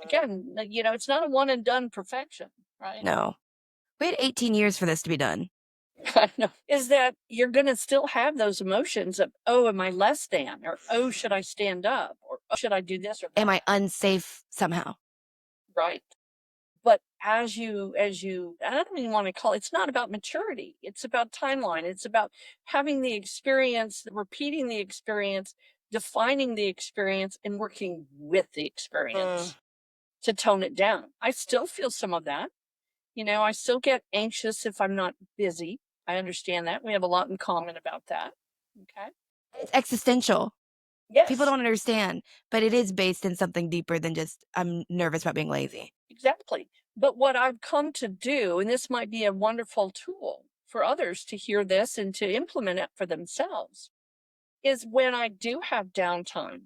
Again, it's not a one and done perfection, right? no. We had 18 years for this to be done. I know. Is that you're going to still have those emotions of, oh, am I less than? Or, oh, should I stand up? Or, oh, should I do this or that? Am I unsafe somehow? Right. But as you, I don't even want to call it's not about maturity. It's about timeline. It's about having the experience, repeating the experience, defining the experience, and working with the experience to tone it down. I still feel some of that. I still get anxious if I'm not busy. I understand that. We have a lot in common about that. Okay. It's existential. Yes. People don't understand, but it is based in something deeper than just, I'm nervous about being lazy. Exactly. But what I've come to do, and this might be a wonderful tool for others to hear this and to implement it for themselves, is when I do have downtime,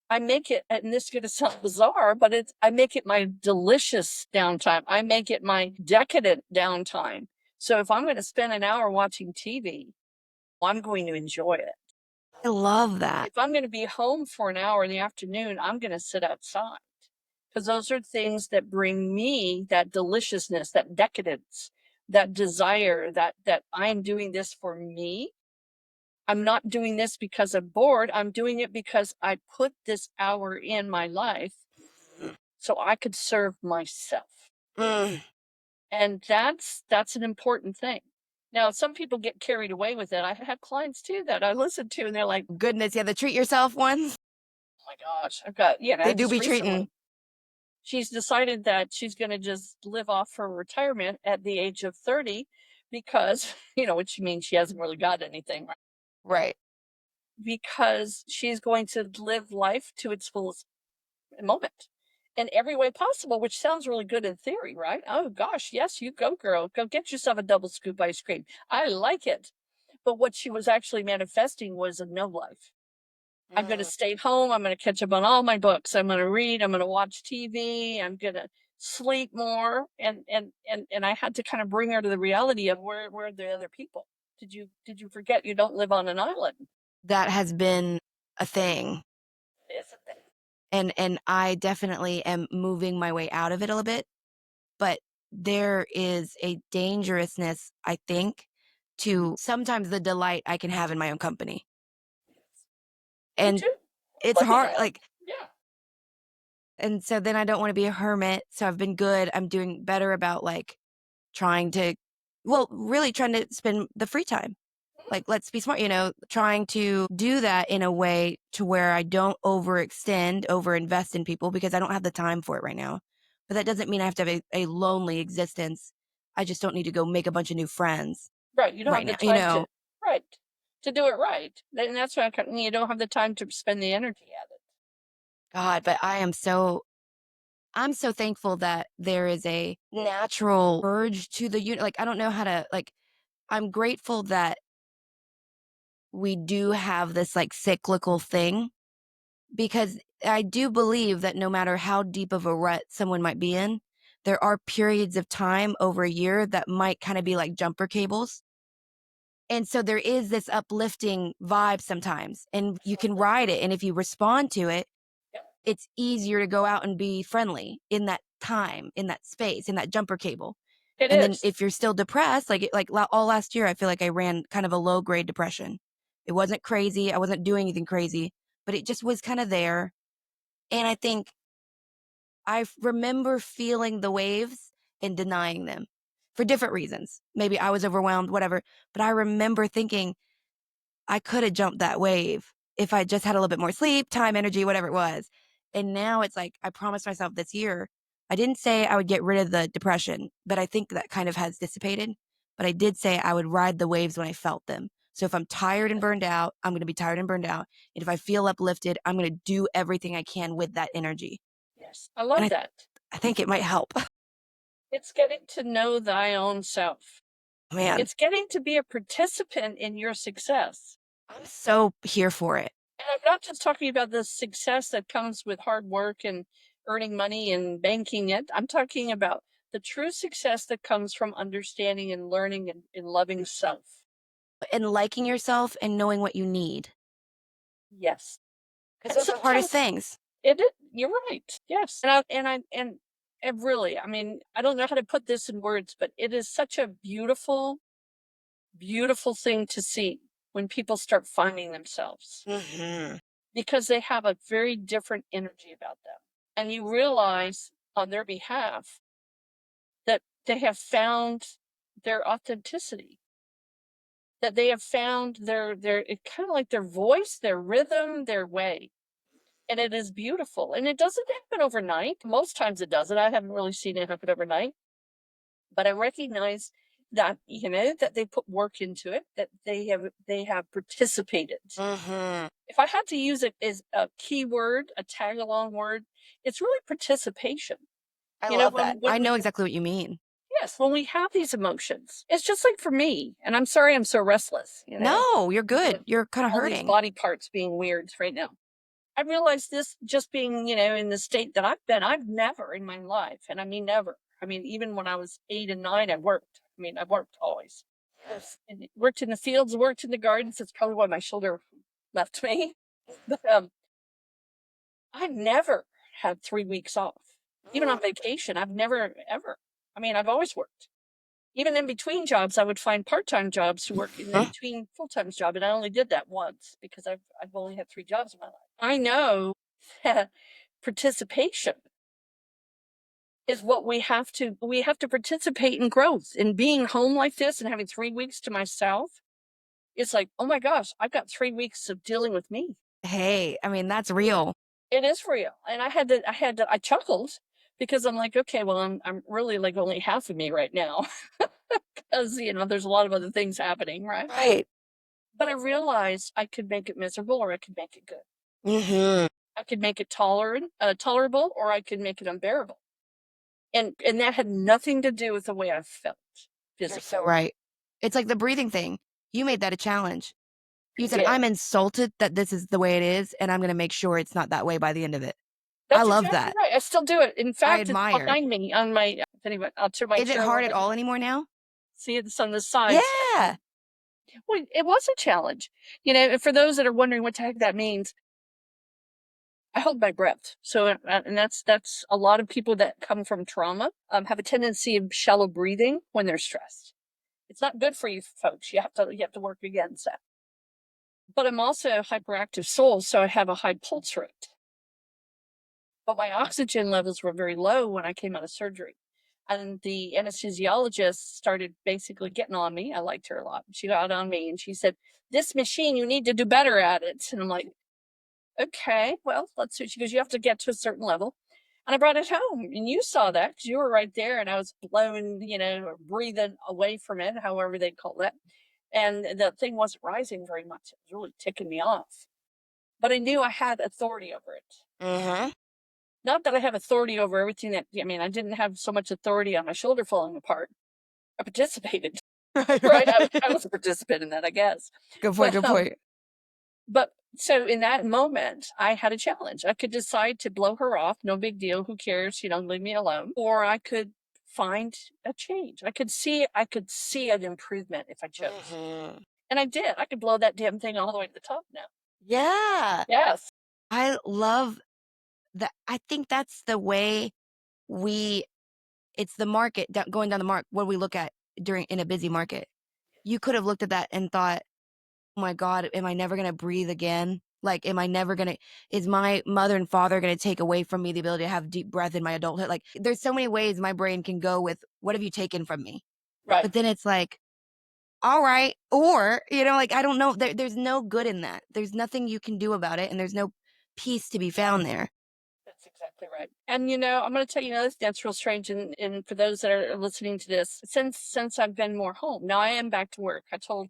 I make it, and this is going to sound bizarre, but I make it my delicious downtime. I make it my decadent downtime. So if I'm going to spend an hour watching TV, I'm going to enjoy it. I love that. If I'm going to be home for an hour in the afternoon, I'm going to sit outside, because those are things that bring me that deliciousness, that decadence, that desire, that I'm doing this for me. I'm not doing this because I'm bored. I'm doing it because I put this hour in my life so I could serve myself. And that's an important thing. Now, some people get carried away with it. I have clients too that I listen to, and they're like, Goodness, yeah, the treat yourself ones. oh my gosh, I've got, They do just be recently, treating. she's decided that she's going to just live off her retirement at the age of 30 because, which means she hasn't really got anything, right? Right. Because she's going to live life to its fullest moment in every way possible, which sounds really good in theory, right? Oh gosh, yes, you go, girl. Go get yourself a double scoop ice cream. I like it. But what she was actually manifesting was a no life. I'm going to stay home. I'm going to catch up on all my books. I'm going to read. I'm going to watch TV. I'm going to sleep more. And I had to kind of bring her to the reality of where are the other people? Did you forget you don't live on an island? That has been a thing. It's a thing. And I definitely am moving my way out of it a little bit, but there is a dangerousness, I think, to sometimes the delight I can have in my own company. And it's hard, like, yeah. And so then I don't want to be a hermit. So I've been good. I'm doing better about really trying to spend the free time. like, let's be smart, trying to do that in a way to where I don't overextend, overinvest in people because I don't have the time for it right now. But that doesn't mean I have to have a lonely existence. I just don't need to go make a bunch of new friends Right, you don't right have the now, time to right, to do it right. And that's why you don't have the time to spend the energy at it. God, but I'm so thankful that there is a natural urge to the unit. Like, I don't know how to, like, I'm grateful that we do have this like cyclical thing because I do believe that no matter how deep of a rut someone might be in, there are periods of time over a year that might kind of be like jumper cables. And so there is this uplifting vibe sometimes, and you can Absolutely. ride it. And if you respond to it, Yep, it's easier to go out and be friendly in that time, in that space, in that jumper cable. it And then is. if you're still depressed, all last year, I feel like I ran kind of a low grade depression. It wasn't crazy. I wasn't doing anything crazy, but it just was kind of there. And I think remember feeling the waves and denying them for different reasons. Maybe I was overwhelmed, whatever. But I remember thinking, I could have jumped that wave if I just had a little bit more sleep, time, energy, whatever it was. And now it's like I promised myself this year. I didn't say I would get rid of the depression, but I think that kind of has dissipated. But I did say I would ride the waves when I felt them. So if I'm tired and burned out, I'm going to be tired and burned out. And if I feel uplifted, I'm going to do everything I can with that energy. Yes, I And love that. I think it might help. It's getting to know thy own self. Man, It's getting to be a participant in your success. I'm so here for it. And I'm not just talking about the success that comes with hard work and earning money and banking it. I'm talking about the true success that comes from understanding and learning and loving self. And liking yourself and knowing what you need. Yes. Because And those are the hardest sometimes things. you're right. Yes. And really, I mean, I don't know how to put this in words, but it is such a beautiful, beautiful thing to see when people start finding themselves Hmm. because they have a very different energy about them. And you realize on their behalf that they have found their authenticity, that they have found their it kind of like their voice, their rhythm, their way. And it is beautiful. And it doesn't happen overnight. Most times it doesn't. I haven't really seen it happen overnight. But I recognize that, that they put work into it, that they have participated. Hmm. If I had to use it as a keyword, a tag along word, it's really participation. I You know, love that. when I we know exactly what you mean. yes, when we have these emotions, it's just like for me, and I'm sorry I'm so restless, No, you're good. with You're kind of all these hurting. body parts being weird right now. I realized this just being, in the state that I've been. I've never in my life, and I mean never. I mean, even when I was 8 and 9, I worked. I mean, I worked always. Yes. And worked in the fields, worked in the gardens. That's probably why my shoulder left me. But I never had 3 weeks off. Even on vacation, I've never ever. I mean, I've always worked. Even in between jobs, I would find part-time jobs to work in Huh? between full-time job, and I only did that once because I've only had 3 jobs in my life. I know that participation is what we have to participate in growth. In being home like this and having 3 weeks to myself, it's like, "Oh my gosh, I've got 3 weeks of dealing with me." Hey, I mean, that's real. It is real. And I chuckled because I'm like, "Okay, well, I'm really like only half of me right now." Because, there's a lot of other things happening, right? Right. But I realized I could make it miserable or I could make it good. Hmm. I could make it tolerable, or I could make it unbearable. And that had nothing to do with the way I felt You're physically. so right. It's like the breathing thing. You made that a challenge. You said, Yeah. I'm insulted that this is the way it is, and I'm going to make sure it's not that way by the end of it. I That's love exactly that. right. I still do it. In I fact, it's admire. behind me on my anyway, I'll turn my Is it chair hard around. at all anymore now? See, it's on the sides. Yeah. Well, it was a challenge. And for those that are wondering what the heck that means, I hold my breath. So, and that's a lot of people that come from trauma have a tendency of shallow breathing when they're stressed. It's not good for you folks. You have to work against that. But I'm also a hyperactive soul, so I have a high pulse rate. But my oxygen levels were very low when I came out of surgery. And the anesthesiologist started basically getting on me. I liked her a lot. She got on me and she said, "This machine, you need to do better at it." And I'm like, "Okay, well, let's see." She goes, "You have to get to a certain level." And I brought it home, and you saw that because you were right there, and I was blowing, or breathing away from it, however they call that. And the thing wasn't rising very much. It was really ticking me off. But I knew I had authority over it. Mm-hmm. Not that I have authority over everything that, I didn't have so much authority on my shoulder falling apart. I participated, Right, right? right. I was a participant in that, I guess. Good point. But, Good point. but so in that moment, I had a challenge. I could decide to blow her off. No big deal. Who cares? Leave me alone. Or I could find a change. I could see an improvement if I chose. Mm-hmm. And I did. I could blow that damn thing all the way to the top now. Yeah. Yes. I love that. I think that's the way it's the market going down the mark. What we look at in a busy market. You could have looked at that and thought, oh my God, am I never going to breathe again? Like, is my mother and father going to take away from me the ability to have deep breath in my adulthood? Like, there's so many ways my brain can go with, what have you taken from me? Right. But then it's like, all right. Or, like, I don't know. There's no good in that. There's nothing you can do about it. And there's no peace to be found there. That's exactly right. And I'm going to tell you, that's real strange. And for those that are listening to this, since I've been more home, now I am back to work. I told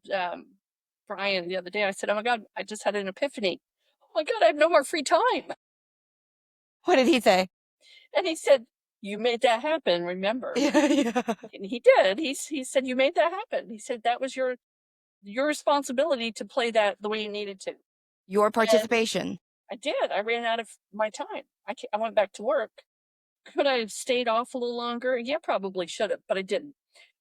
Brian the other day, I said, "Oh my God, I just had an epiphany. Oh my God, I have no more free time." What did he say? And he said, "You made that happen, remember?" Yeah, yeah. And he did. He said, "You made that happen." He said, "That was your responsibility to play that the way you needed to." Your And participation. I did. I ran out of my time. I went back to work. Could I have stayed off a little longer? Yeah, probably should have, but I didn't.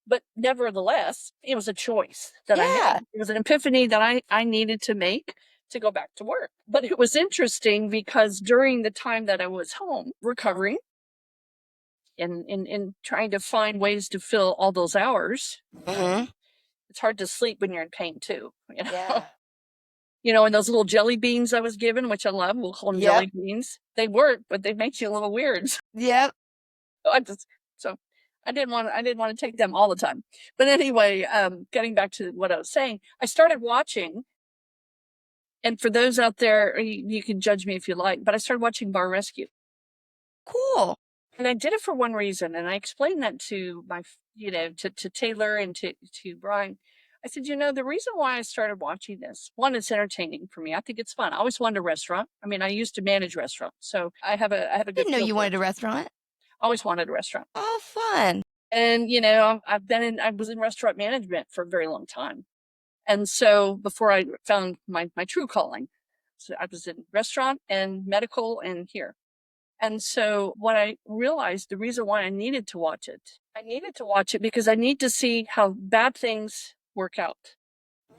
But nevertheless, it was a choice that I Yeah. had. It was an epiphany that I needed to make to go back to work. But it was interesting because during the time that I was home recovering and trying to find ways to fill all those hours, Mm-hmm. it's hard to sleep when you're in pain too. Yeah. And those little jelly beans I was given, which I love, we'll call them Yep. jelly beans. They work, but they make you a little weird. Yep. So I didn't want to take them all the time. But anyway, getting back to what I was saying, I started watching, and for those out there, you can judge me if you like, but I started watching Bar Rescue. Cool. And I did it for one reason, and I explained that to to Taylor and to Brian. I said, the reason why I started watching this, one, it's entertaining for me. I think it's fun. I always wanted a restaurant. I used to manage restaurants, so I have a good Didn't know feel you for wanted it. a restaurant. Always wanted a restaurant. Oh, fun. And I was in restaurant management for a very long time. And so before I found my true calling, so I was in restaurant and medical and here. And so what I realized, the reason why I needed to watch it because I need to see how bad things work out.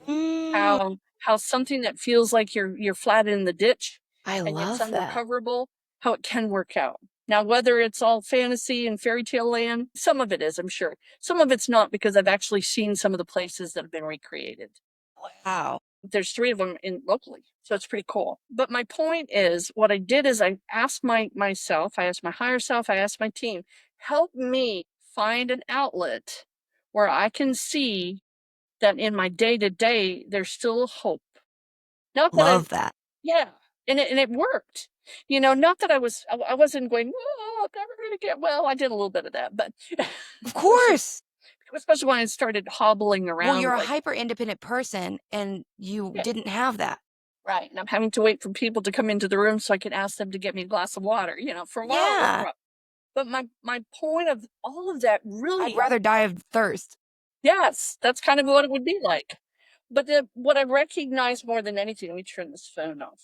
Mm, How something that feels like you're flat in the ditch I and it's love that. unrecoverable, how it can work out. Now, whether it's all fantasy and fairy tale land, some of it is, I'm sure. Some of it's not, because I've actually seen some of the places that have been recreated. Wow. There's 3 of them in locally, so it's pretty cool. But my point is, what I did is I asked myself, I asked my higher self, I asked my team, help me find an outlet where I can see that in my day to day, there's still hope. Not that Love that. yeah, and it worked. Not that I wasn't going, "Oh, I'm never gonna get well." I did a little bit of that, but Of course. especially when I started hobbling Well, around you're a like hyper independent person and you yeah, didn't have that. right, and I'm having to wait for people to come into the room so I can ask them to get me a glass of water. For a while it was Yeah. rough. But my point of all of that I'd really, rather die of thirst. yes, that's kind of what it would be like. But what I recognize more than anything, let me turn this phone off.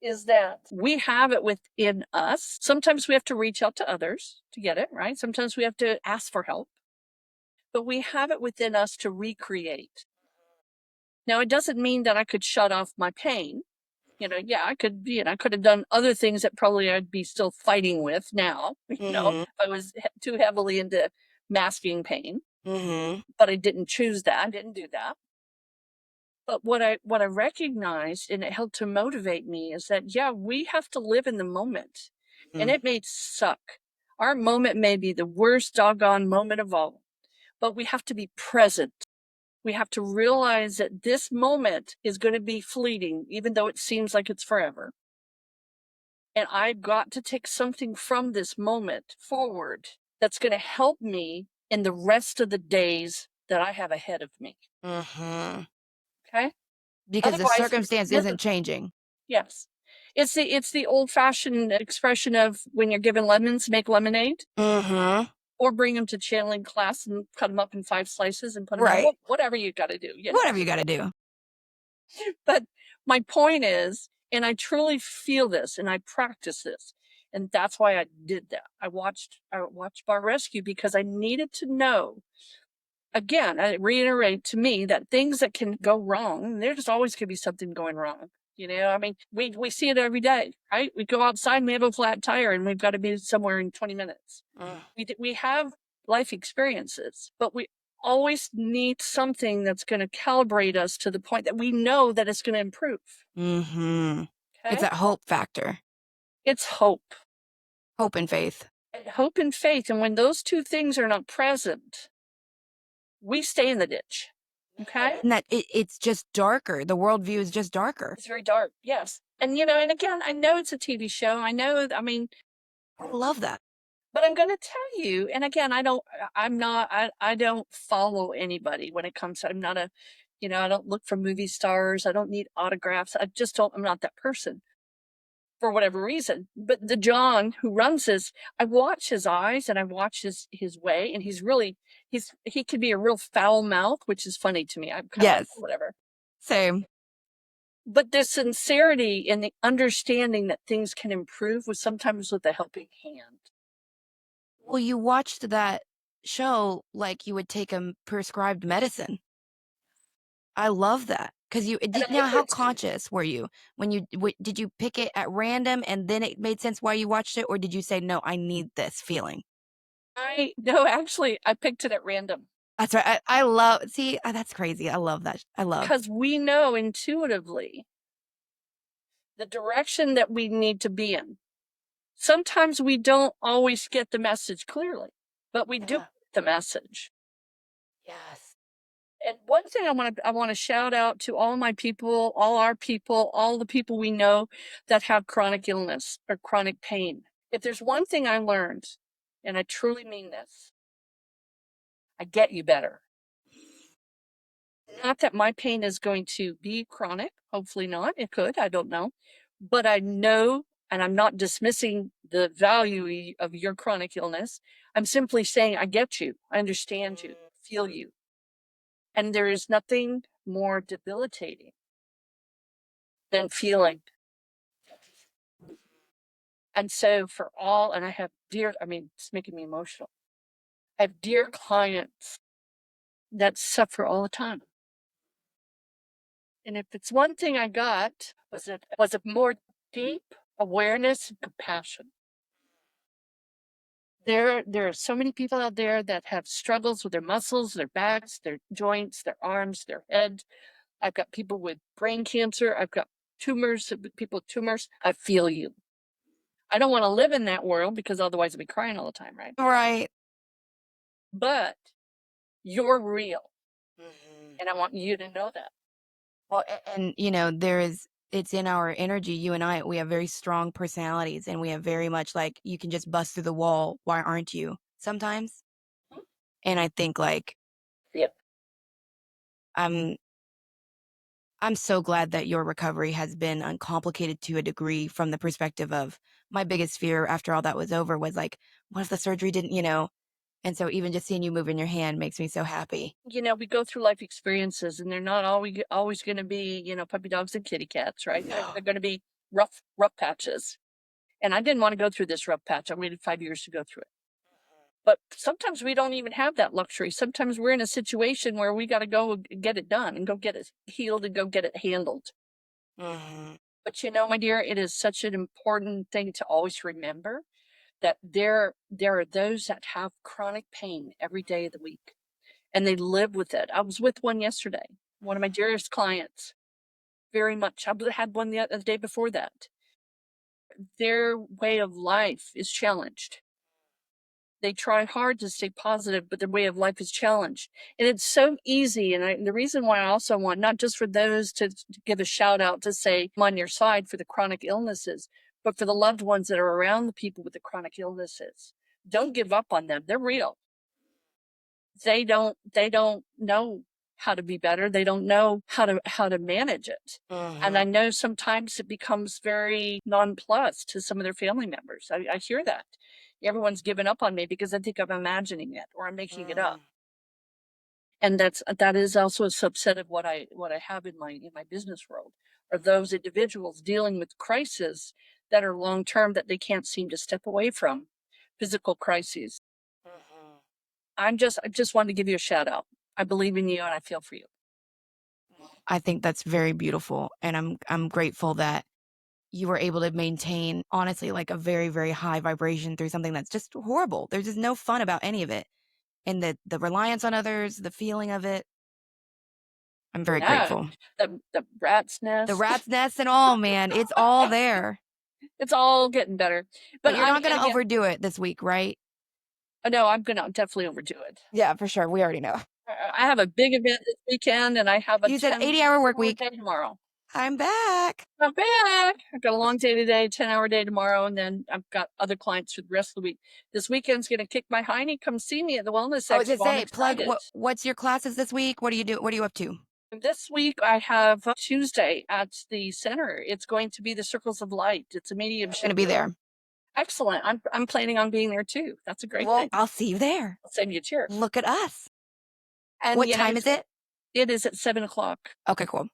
Is that we have it within us. Sometimes we have to reach out to others to get it, right? Sometimes we have to ask for help, but we have it within us to recreate. Now, it doesn't mean that I could shut off my pain. Yeah, I could be, and I could have done other things that probably I'd be still fighting with now, Mm-hmm. if I was too heavily into masking pain, Mm-hmm. but I didn't choose that. I didn't do that. But what I recognized, and it helped to motivate me, is that, yeah, we have to live in the moment, and it may suck. Our moment may be the worst doggone moment of all, but we have to be present. We have to realize that this moment is going to be fleeting, even though it seems like it's forever. And I've got to take something from this moment forward that's going to help me in the rest of the days that I have ahead of me. Mhm. Okay? Because the Otherwise, circumstance isn't changing. yes. It's the old-fashioned expression of when you're given lemons, make lemonade, Mhm. or bring them to channeling class and cut them up in 5 slices and put them in Right. whatever you got to do, you know. Whatever you gotta do. But my point is, and I truly feel this and I practice this, and that's why I did that. I watched Bar Rescue because I needed to know. Again, I reiterate to me that things that can go wrong, there's always going to be something going wrong. You know, I mean, we see it every day, right? We go outside and we have a flat tire and we've got to be somewhere in 20 minutes. We have life experiences, but we always need something that's going to calibrate us to the point that we know that it's going to improve. Mhm. It's Okay. that hope factor. It's hope Hope and faith. and hope and faith. And when those two things are not present, we stay in the ditch. Okay. And that it's just darker. The worldview is just darker. It's very dark. Yes. And, and again, I know it's a TV show. I mean, I love that. but I'm going to tell you, and again, I don't follow anybody when it comes to, I'm not a, I don't look for movie stars. I don't need autographs. I'm not that person for whatever reason. But the John who runs this, I watch his eyes and I watch his way, and he could be a real foul mouth, which is funny to me. I'm kind of like, Yes. whatever. Same. But the sincerity and the understanding that things can improve was sometimes with a helping hand. Well, you watched that show like you would take a prescribed medicine. I love that. 'Cause you And did I now how would conscious were you when did you pick it at random and then it made sense why you watched it, or did you say, "No, I need this feeling"? no, actually, I picked it at random That's right. I love see, that's crazy. I love that. I love. because we know intuitively the direction that we need to be in. Sometimes we don't always get the message clearly, but we do Yeah. get the message. Yes. And one thing I want to shout out to all my people, all our people, all the people we know that have chronic illness or chronic pain. If there's one thing I learned, and I truly mean this, I get you better. Not that my pain is going to be chronic, hopefully not. It could, I don't know. But I know, and I'm not dismissing the value of your chronic illness. I'm simply saying I get you, I understand you, feel you. And there is nothing more debilitating than feeling. And so for all, and I have it's making me emotional. I have dear clients that suffer all the time. And if it's one thing I got, was it more deep awareness and compassion. There are so many people out there that have struggles with their muscles, their backs, their joints, their arms, their head. I've got people with brain cancer. I've got people with tumors. I feel you. I don't want to live in that world because otherwise I'd be crying all the time, right? Right. But you're real. Mhm. And I want you to know that. Well, and there is it's in our energy. You and I, we have very strong personalities, and we have very much like you can just bust through the wall. Why aren't you? Sometimes, and I think like Yep. I'm I'm so glad that your recovery has been uncomplicated to a degree from the perspective of my biggest fear after all that was over was like, what if the surgery didn't. And so even just seeing you moving your hand makes me so happy. We go through life experiences and they're not always going to be, puppy dogs and kitty cats, right? No. They're going to be rough patches. And I didn't want to go through this rough patch. I waited 5 years to go through it. But sometimes we don't even have that luxury. Sometimes we're in a situation where we got to go get it done and go get it healed and go get it handled. Mhm. But my dear, it is such an important thing to always remember that there are those that have chronic pain every day of the week and they live with it. I was with one yesterday, one of my dearest clients, very much. I had one the day before that. Their way of life is challenged. They try hard to stay positive, but their way of life is challenged. And it's so easy. And the reason why I also want, not just for those to give a shout out to say, I'm on your side for the chronic illnesses, but for the loved ones that are around the people with the chronic illnesses. Don't give up on them. They're real. They don't know how to be better. They don't know how to manage it. And I know sometimes it becomes very nonplussed to some of their family members. I hear that. Everyone's given up on me because I think I'm imagining it or I'm making it up. And that is also a subset of what I have in my business world, are those individuals dealing with crises that are long term that they can't seem to step away from, physical crises. I just wanted to give you a shout out. I believe in you and I feel for you. I think that's very beautiful, and I'm grateful that you were able to maintain, honestly, like a very, very high vibration through something that's just horrible. There's just no fun about any of it. And the reliance on others, the feeling of it, I'm very Yeah, grateful. the rat's The nest. rat's nest and all, man, it's all there. It's all getting better. But But you're I'm not and gonna again, overdo it this week, right? no, I'm gonna definitely overdo it. Yeah, for sure. We already know. I have a big event this weekend and I have a You said 80-hour work 10-hour week. day tomorrow. I'm back. Not bad. I've got a long day today, 10-hour day tomorrow, and then I've got other clients for the rest of the week. This weekend's gonna kick my hiney. Come see me at the Wellness I was gonna Expo. I'm say, plug excited. what's your classes this week? What do you do? What are you up to? This week I have Tuesday at the center. It's going to be the Circles of Light. It's a I'm mediumship gonna be room. there. Excellent. I'm planning on being there too. That's a great Well, thing. I'll see you there. I'll send you a cheer. Look at us. And What yeah, time is it? it is at 7:00. Okay, cool.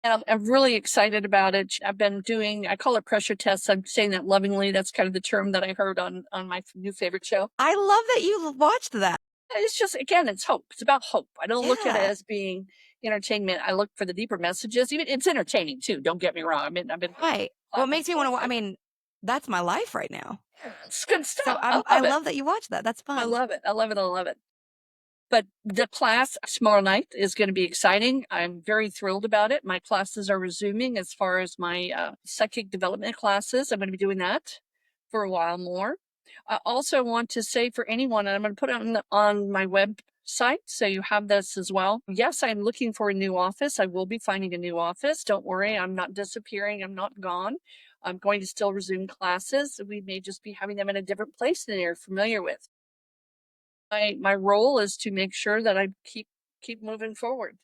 And I'm really excited about it. I've been doing, I call it pressure tests. I'm saying that lovingly. That's kind of the term that I heard on my new favorite show. I love that you watched that. It's just, again, it's hope. It's about hope. I don't look at it Yeah. as being entertainment. I look for the deeper messages. Even it's entertaining too. Don't get me wrong. I've been Right. What makes me want to? I I mean, that's my life right now. it's good So stuff. I I love it. love that you watched that. That's I fun. love it. I love it. I love it. But the class tomorrow night is going to be exciting. I'm very thrilled about it. My classes are resuming as far as my psychic development classes. I'm going to be doing that for a while more. I also want to say for anyone, and I'm going to put it on my website so you have this as well. Yes, I'm looking for a new office. I will be finding a new office. Don't worry, I'm not disappearing. I'm not gone. I'm going to still resume classes. We may just be having them in a different place than you're familiar with. My role is to make sure that I keep moving forward.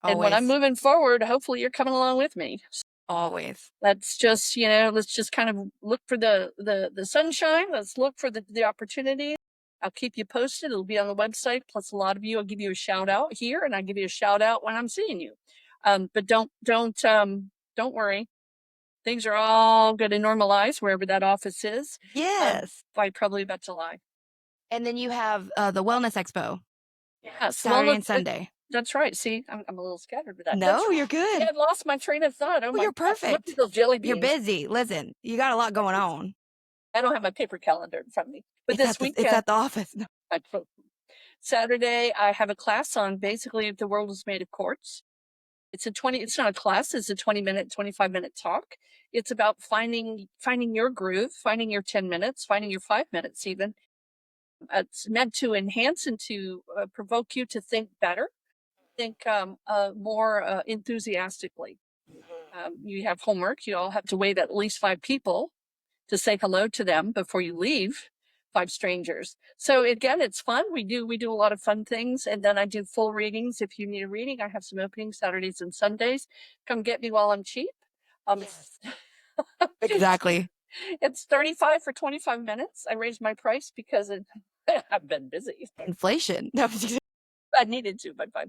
And when I'm Always. moving forward, hopefully you're coming along with me. Always. Let's just, let's just kind of look for the sunshine. Let's look for the opportunity. I'll keep you posted. It'll be on the website. Plus a lot of you, I'll give you a shout out here and I'll give you a shout out when I'm seeing you. But don't worry. Things are all going to normalize wherever that office is. Yes. By probably about July. And then you have the Wellness Expo. Yes. Saturday and Sunday. That's right. See, I'm a little scattered with that. No, you're See, good. I've lost my train of thought. Oh Well, my you're gosh. Look perfect. at those jelly You're beans. busy. Listen, you got a lot going on. I don't have my paper calendar in front of me. But It's this weekend, it's at the office. Saturday, I have a class on basically if the world is made of quartz. It's not a class, it's a 20-minute, 25-minute talk. It's about finding your groove, finding your 10 minutes, finding your 5 minutes even. It's meant to enhance and to provoke you to think better, think more enthusiastically. You have homework. You all have to wave at least 5 people to say hello to them before you leave. 5 strangers. So again, it's fun. We do a lot of fun things, and then I do full readings. If you need a reading, I have some openings Saturdays and Sundays. Come get me while I'm cheap. Yes. Exactly. It's $35 for 25 minutes. I raised my price because I've been busy. Inflation. I needed to by $5.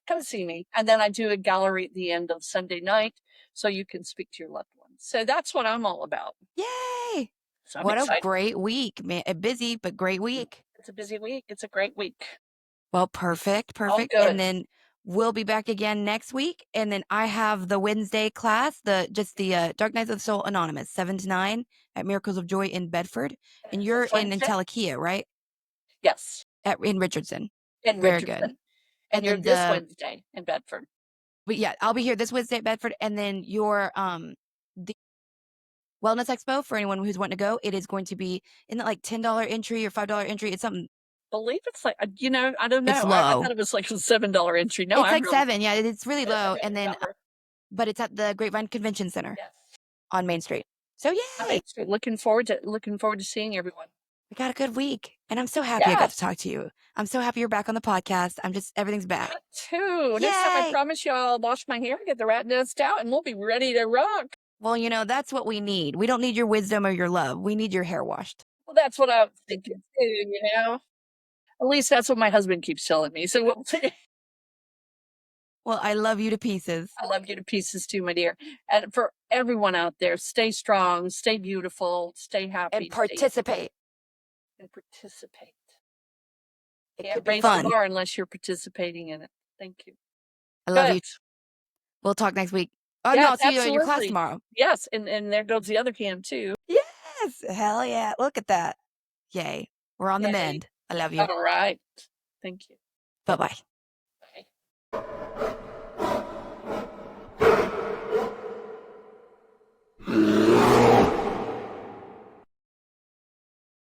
Come see me. And then I do a gallery at the end of Sunday night so you can speak to your loved ones. So that's what I'm all about. Yay! So I'm What a excited. great week, man. A busy but great week. It's a busy week. It's a great week. Well, perfect. All And good. then we'll be back again next week. And then I have the Wednesday class, the Dark Nights of the Soul Anonymous, 7 to 9 at Miracles of Joy in Bedford. And you're This in Wednesday? Entelekea, right? Yes, In Richardson. in Very good. Richardson. And And you're then this Wednesday in Bedford. but yeah, I'll be here this Wednesday at Bedford. And then you're the Wellness Expo for anyone who's wanting to go. It is going to be in that like $10 entry or $5 entry. It's something. Believe it's like, I don't It's know. I low. thought it was like a $7 entry. No, It's I like really 7. Yeah, it's really that's a low. good And then, number. but it's at the Grapevine Convention Center Yes. on Main Street. So yay! Looking forward to seeing everyone. We got a good week, and I'm so happy I got to Yes. talk to you. I'm so happy you're back on the podcast. everything's back. Me too. Next time I Yay! promise you I'll wash my hair, get the rat dust out, and we'll be ready to rock. Well, that's what we need. We don't need your wisdom or your love. We need your hair washed. Well, that's what I was thinking too, At least that's what my husband keeps telling me. So we'll see. Well, I love you to pieces. I love you to pieces too, my dear. And for everyone out there, stay strong, stay beautiful, stay happy. And participate. And participate. It Can't could be raise the fun. bar unless you're participating in it. Thank you. I love you. We'll talk next week. Oh, no, Yes, I'll see you at your class absolutely. tomorrow. Yes, and there goes the other cam too. Yes. Hell yeah. Look at that. Yay. We're on the Yay. mend. I love you. All right. Thank you. Bye-bye. Bye.